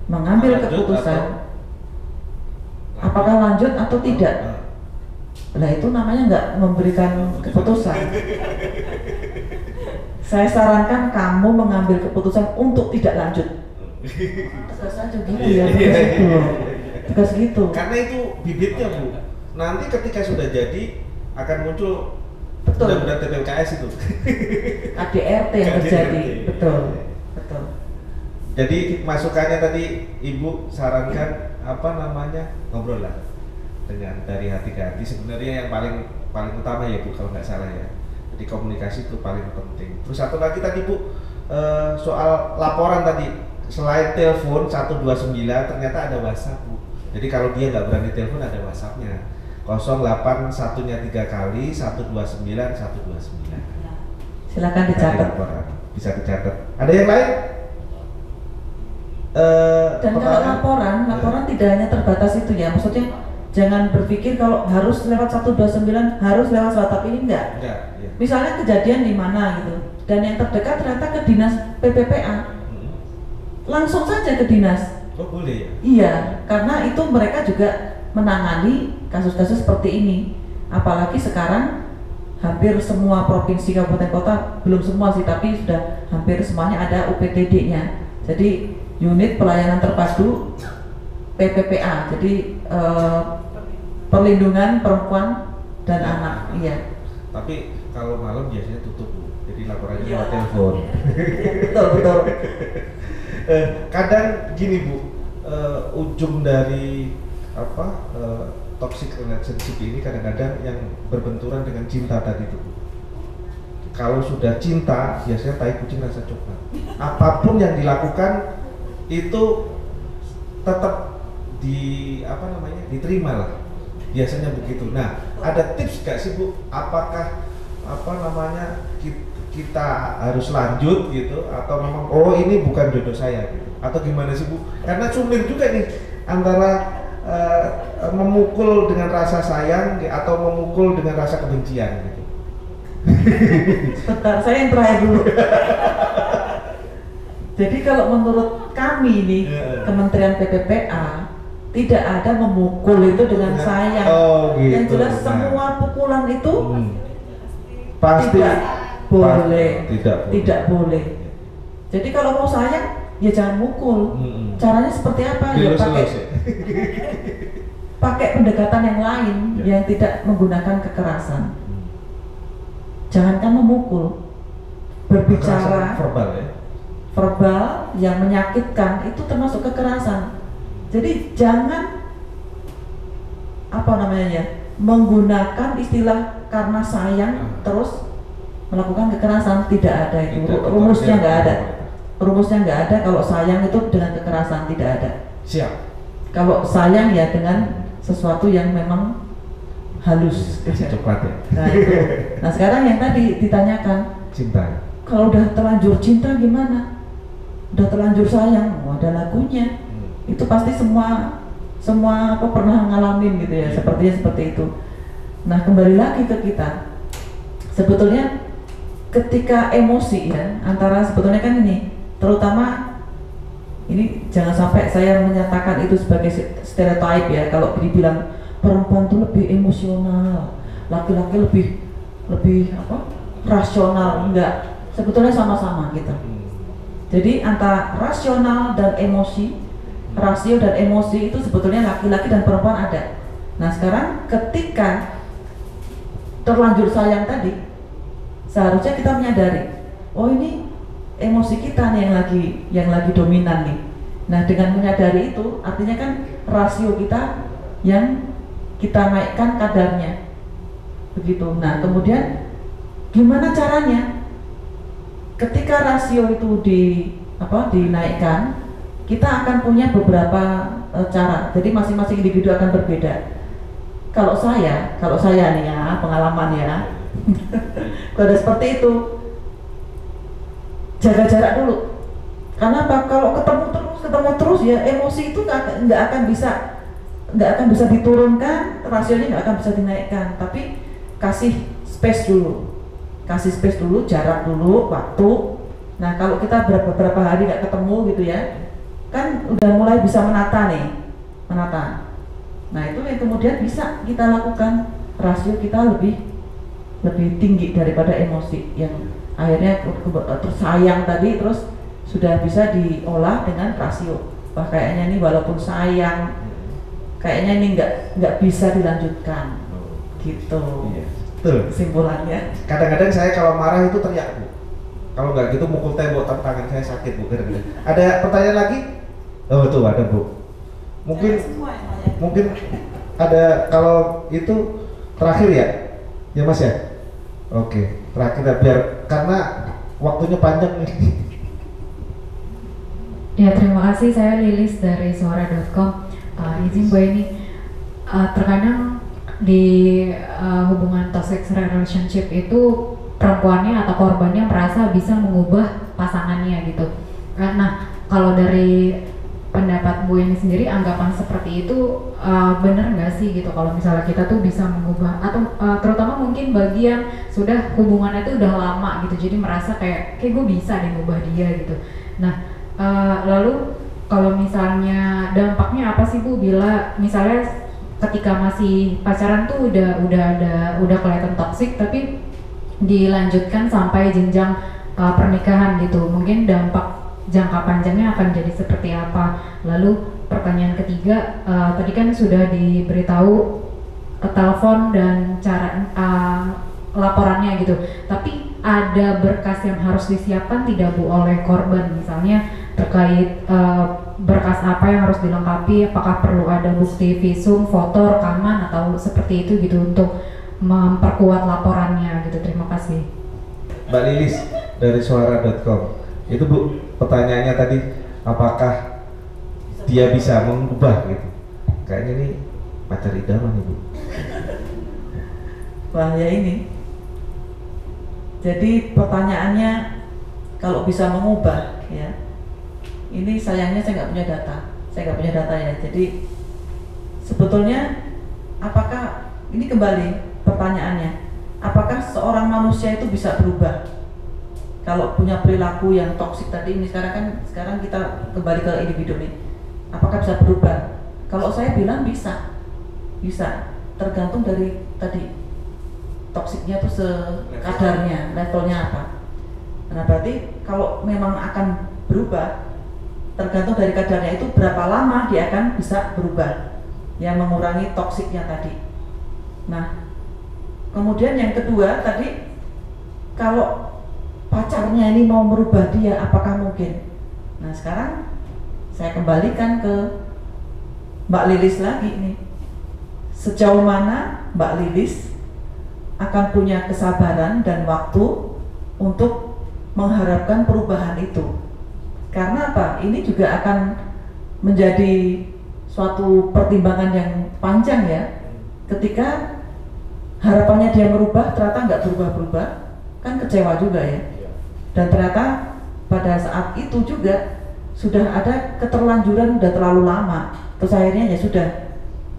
Speaker 2: mengambil keputusan apakah lanjut atau tidak. Nah itu namanya nggak memberikan keputusan. Saya sarankan kamu mengambil keputusan untuk tidak lanjut. Tegas aja gitu ya, tegas gitu.
Speaker 1: Karena itu bibitnya Bu. Nanti ketika sudah jadi akan muncul mudah-mudahan TPKS itu.
Speaker 2: KDRT yang terjadi, betul.
Speaker 1: Jadi masukannya tadi Ibu sarankan ngobrol lah dengan dari hati ke hati. Sebenarnya yang paling utama ya Bu, kalau nggak salah ya. Jadi komunikasi itu paling penting. Terus satu lagi tadi Bu, soal laporan tadi, selain telepon 129 ternyata ada WhatsApp Bu. Jadi kalau dia nggak berani telepon ada WhatsAppnya, 081-nya 3 kali 129 129.
Speaker 2: Silakan dicatat.
Speaker 1: Bisa dicatat. Ada yang lain?
Speaker 2: Dan kalau laporan tidak hanya terbatas itu ya, maksudnya jangan berpikir kalau harus lewat 129, harus lewat WhatsApp, ini enggak.
Speaker 1: Ya.
Speaker 2: Misalnya kejadian di mana gitu, dan yang terdekat ternyata ke dinas PPPA, langsung saja ke dinas.
Speaker 1: Oh boleh ya?
Speaker 2: Iya, karena itu mereka juga menangani kasus-kasus seperti ini. Apalagi sekarang hampir semua provinsi, kabupaten, kota, belum semua sih, tapi sudah hampir semuanya ada UPTD-nya. Jadi unit pelayanan terpadu PPPA, jadi perlindungan perempuan dan anak. Iya.
Speaker 1: Tapi kalau malam biasanya tutup Bu, jadi laporannya lewat telepon.
Speaker 2: Betul.
Speaker 1: Kadang gini Bu, ujung dari toxic relationship ini kadang-kadang yang berbenturan dengan cinta tadi itu. Kalau sudah cinta, biasanya tai kucing rasa coklat. Apapun yang dilakukan itu tetap diterima lah. Biasanya begitu. Nah, ada tips gak sih Bu? Apakah kita harus lanjut gitu, atau memang ini bukan jodoh saya gitu, atau gimana sih Bu? Karena sulit juga nih antara memukul dengan rasa sayang atau memukul dengan rasa kebencian gitu.
Speaker 2: Sebentar, saya yang terakhir dulu. Jadi kalau menurut kami nih, Kementerian PPPA tidak ada memukul itu dengan sayang.
Speaker 1: Gitu.
Speaker 2: Yang jelas semua pukulan itu
Speaker 1: pasti
Speaker 2: tidak boleh.
Speaker 1: Tidak boleh.
Speaker 2: Jadi kalau mau sayang, ya jangan mukul. Caranya seperti apa? Ya pakai pendekatan yang lain yang tidak menggunakan kekerasan. Jangankan memukul, berbicara verbal yang menyakitkan itu termasuk kekerasan. Jadi jangan menggunakan istilah karena sayang terus melakukan kekerasan. Tidak ada itu, rumusnya nggak ada. Rumusnya nggak ada kalau sayang itu dengan kekerasan, tidak ada.
Speaker 1: Siap.
Speaker 2: Kalau sayang ya dengan sesuatu yang memang halus.
Speaker 1: Coklat ya.
Speaker 2: Nah itu. Nah sekarang yang tadi ditanyakan,
Speaker 1: cinta.
Speaker 2: Kalau udah terlanjur cinta gimana? Udah terlanjur sayang, ada lagunya. Itu pasti semua pernah ngalamin gitu ya, sepertinya seperti itu. Nah kembali lagi ke kita. Sebetulnya ketika emosi ya, antara sebetulnya kan ini, terutama ini jangan sampai saya menyatakan itu sebagai stereotype ya. Kalau dibilang perempuan itu lebih emosional, laki-laki lebih rasional, enggak. Sebetulnya sama-sama gitu. Jadi antara rasional dan emosi, rasio dan emosi itu sebetulnya laki-laki dan perempuan ada. Nah sekarang ketika terlanjur sayang tadi, seharusnya kita menyadari, ini emosi kita nih yang lagi dominan nih. Nah dengan menyadari itu, artinya kan rasio kita yang kita naikkan kadarnya, begitu. Nah kemudian gimana caranya? Ketika rasio itu dinaikkan, kita akan punya beberapa cara. Jadi masing-masing individu akan berbeda. Kalau saya nih ya, pengalaman ya, kalau seperti itu, jaga jarak dulu. Karena kalau ketemu terus ya emosi itu nggak akan bisa diturunkan, rasionya nggak akan bisa dinaikkan. Tapi kasih space dulu, jarak dulu, waktu. Nah kalau kita beberapa hari nggak ketemu gitu ya, kan udah mulai bisa menata. Nah itu yang kemudian bisa kita lakukan, rasio kita lebih tinggi daripada emosi yang akhirnya tersayang tadi terus sudah bisa diolah dengan rasio. Wah kayaknya ini walaupun sayang, kayaknya ini nggak bisa dilanjutkan, gitu.
Speaker 1: Iya. Betul.
Speaker 2: Kesimpulannya.
Speaker 1: Kadang-kadang saya kalau marah itu teriak Bu. Kalau nggak gitu mukul tembok, tapi tangan saya sakit Bu. Kadang-kadang. Ada pertanyaan lagi? Oh tuh ada Bu. Mungkin ada, kalau itu terakhir ya Mas ya. Oke, terakhir biar karena waktunya panjang nih.
Speaker 5: Ya terima kasih, saya Lilis dari suara.com. Izin Bu ini, terkadang di hubungan toxic relationship itu perempuannya atau korbannya merasa bisa mengubah pasangannya gitu. Nah kalau dari pendapat Bu ini sendiri, anggapan seperti itu benar nggak sih gitu? Kalau misalnya kita tuh bisa mengubah, atau terutama mungkin bagi yang sudah hubungannya itu udah lama gitu, jadi merasa kayak gue bisa deh mengubah dia gitu. Nah lalu kalau misalnya dampaknya apa sih Bu bila misalnya ketika masih pacaran tuh udah kelihatan toksik tapi dilanjutkan sampai jenjang pernikahan gitu, mungkin dampak jangka panjangnya akan jadi seperti apa? Lalu pertanyaan ketiga, tadi kan sudah diberitahu telepon dan cara laporannya gitu, tapi ada berkas yang harus disiapkan tidak Bu oleh korban, misalnya terkait berkas apa yang harus dilengkapi, apakah perlu ada bukti visum, foto, rekaman atau seperti itu gitu untuk memperkuat laporannya gitu. Terima kasih.
Speaker 1: Mbak Lilis dari suara.com. Itu Bu, pertanyaannya tadi apakah dia bisa mengubah gitu. Kayaknya ini pacar idaman nih Bu.
Speaker 2: Wah ya ini. Jadi pertanyaannya kalau bisa mengubah ya. Ini sayangnya saya nggak punya data. Saya nggak punya data ya. Jadi sebetulnya apakah ini kembali pertanyaannya, apakah seorang manusia itu bisa berubah? Kalau punya perilaku yang toksik tadi ini sekarang kita kembali ke individu nih. Apakah bisa berubah? Kalau saya bilang bisa. Bisa. Tergantung dari tadi toksiknya itu sekadarnya, levelnya apa. Nah, berarti kalau memang akan berubah tergantung dari kadarnya itu berapa lama dia akan bisa berubah yang mengurangi toksiknya tadi. Nah, kemudian yang kedua tadi, kalau pacarnya ini mau merubah dia, apakah mungkin? Nah, sekarang saya kembalikan ke Mbak Lilis lagi nih. Sejauh mana Mbak Lilis akan punya kesabaran dan waktu untuk mengharapkan perubahan itu? Karena apa? Ini juga akan menjadi suatu pertimbangan yang panjang ya. Ketika harapannya dia merubah, ternyata nggak berubah-berubah, kan kecewa juga ya. Dan ternyata pada saat itu juga sudah ada keterlanjuran, udah terlalu lama. Terus akhirnya ya sudah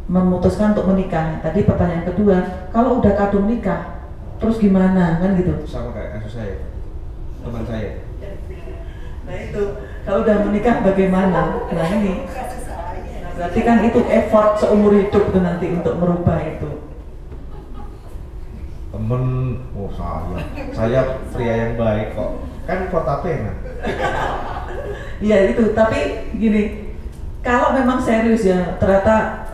Speaker 2: memutuskan untuk menikah. Tadi pertanyaan kedua, kalau udah kadung nikah, terus gimana kan gitu?
Speaker 1: Sama kayak kasus saya, teman saya.
Speaker 2: Nah itu, kalau udah menikah bagaimana? Nah ini, nah, berarti kan itu effort seumur hidup tuh nanti untuk merubah itu.
Speaker 1: Temen, oh saya pria yang baik kok, kan kota pena.
Speaker 2: Iya itu, tapi gini, kalau memang serius ya, ternyata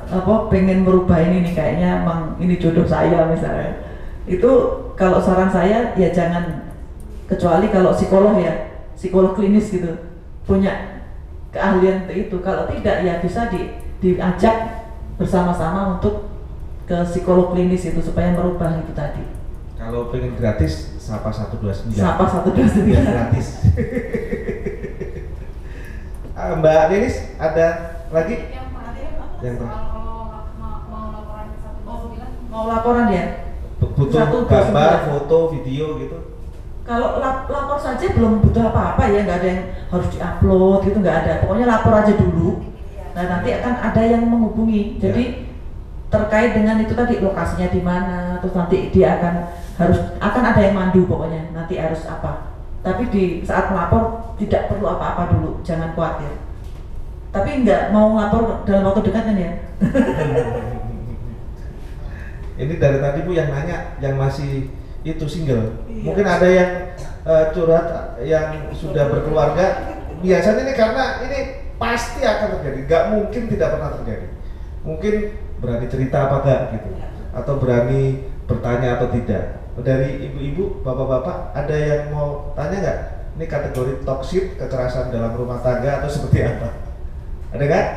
Speaker 2: pengen merubah ini nih, kayaknya emang ini jodoh saya misalnya. Itu kalau saran saya ya jangan, kecuali kalau psikolog ya, psikolog klinis gitu, punya keahlian itu. Kalau tidak ya bisa diajak bersama-sama untuk ke psikolog klinis itu supaya merubah itu tadi.
Speaker 1: Kalau pengen gratis, Sapa 129.
Speaker 2: Sapa 129.
Speaker 1: Biar gratis. Mbak Lilis ada lagi? Yang
Speaker 2: mau laporan ya?
Speaker 1: Butuh gambar, foto, video gitu.
Speaker 2: Kalau lapor saja belum butuh apa-apa ya, nggak ada yang harus diupload gitu, nggak ada. Pokoknya lapor aja dulu. Nah nanti akan ada yang menghubungi. Jadi terkait dengan itu tadi, lokasinya di mana, terus nanti dia akan ada yang mandu pokoknya. Nanti harus apa. Tapi di saat melapor tidak perlu apa-apa dulu, jangan khawatir. Tapi nggak mau lapor dalam waktu dekat kan ya?
Speaker 1: Ini dari tadi Bu yang nanya, yang masih itu single.
Speaker 2: Iya.
Speaker 1: Mungkin ada yang curhat yang sudah berkeluarga. Biasanya ini karena ini pasti akan terjadi, nggak mungkin tidak pernah terjadi. Mungkin berani cerita apa enggak gitu, atau berani bertanya atau tidak. Dari ibu-ibu, bapak-bapak, ada yang mau tanya nggak? Ini kategori toksik, kekerasan dalam rumah tangga atau seperti apa? Ada nggak?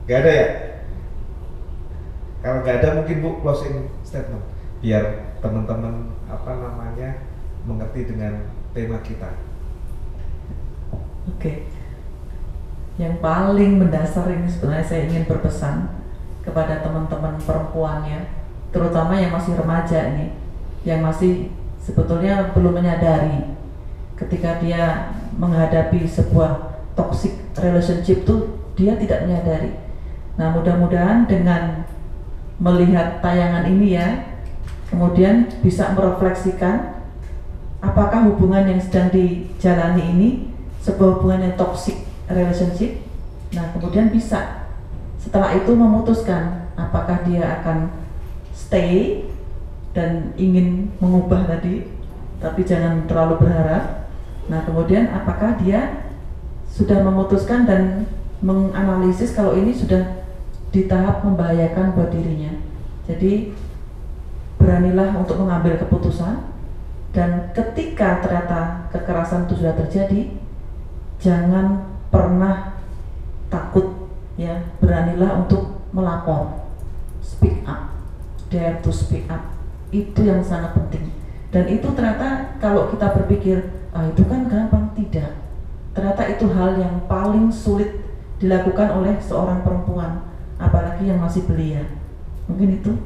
Speaker 1: Nggak ada ya? Kalau nggak ada mungkin Bu closing statement biar teman-teman mengerti dengan tema kita.
Speaker 2: Oke. Yang paling mendasar ini sebenarnya saya ingin berpesan kepada teman-teman perempuan ya, terutama yang masih remaja ini, yang masih sebetulnya belum menyadari ketika dia menghadapi sebuah toxic relationship tuh dia tidak menyadari. Nah mudah-mudahan dengan melihat tayangan ini ya, kemudian bisa merefleksikan apakah hubungan yang sedang dijalani ini sebuah hubungan yang toxic relationship. Nah kemudian bisa setelah itu memutuskan apakah dia akan stay dan ingin mengubah tadi, tapi jangan terlalu berharap. Nah kemudian apakah dia sudah memutuskan dan menganalisis kalau ini sudah di tahap membahayakan buat dirinya. Jadi beranilah untuk mengambil keputusan, dan ketika ternyata kekerasan itu sudah terjadi, jangan pernah takut ya, beranilah untuk melapor, speak up, dare to speak up, itu yang sangat penting. Dan itu ternyata kalau kita berpikir itu kan gampang, tidak, ternyata itu hal yang paling sulit dilakukan oleh seorang perempuan, apalagi yang masih belia. Mungkin itu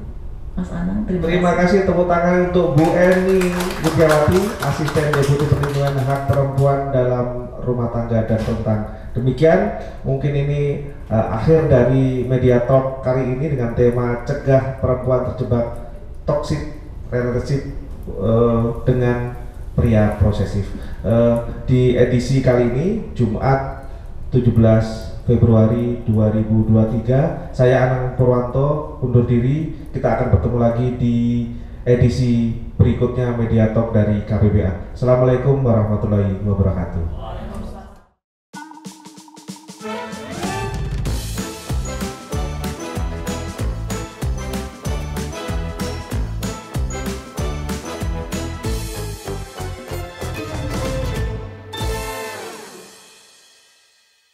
Speaker 2: Mas Anang.
Speaker 1: Terima kasih, tepuk tangan untuk Bu Eni Widyawati, Asisten Deputi Perlindungan Hak Perempuan dalam Rumah Tangga dan Rentang. Demikian mungkin ini akhir dari Media Talk kali ini dengan tema cegah perempuan terjebak toxic relationship dengan pria posesif. Di edisi kali ini Jumat 17 Februari 2023, saya Anang Purwanto undur diri. Kita akan bertemu lagi di edisi berikutnya Media Talk dari KPBA. Assalamualaikum warahmatullahi wabarakatuh.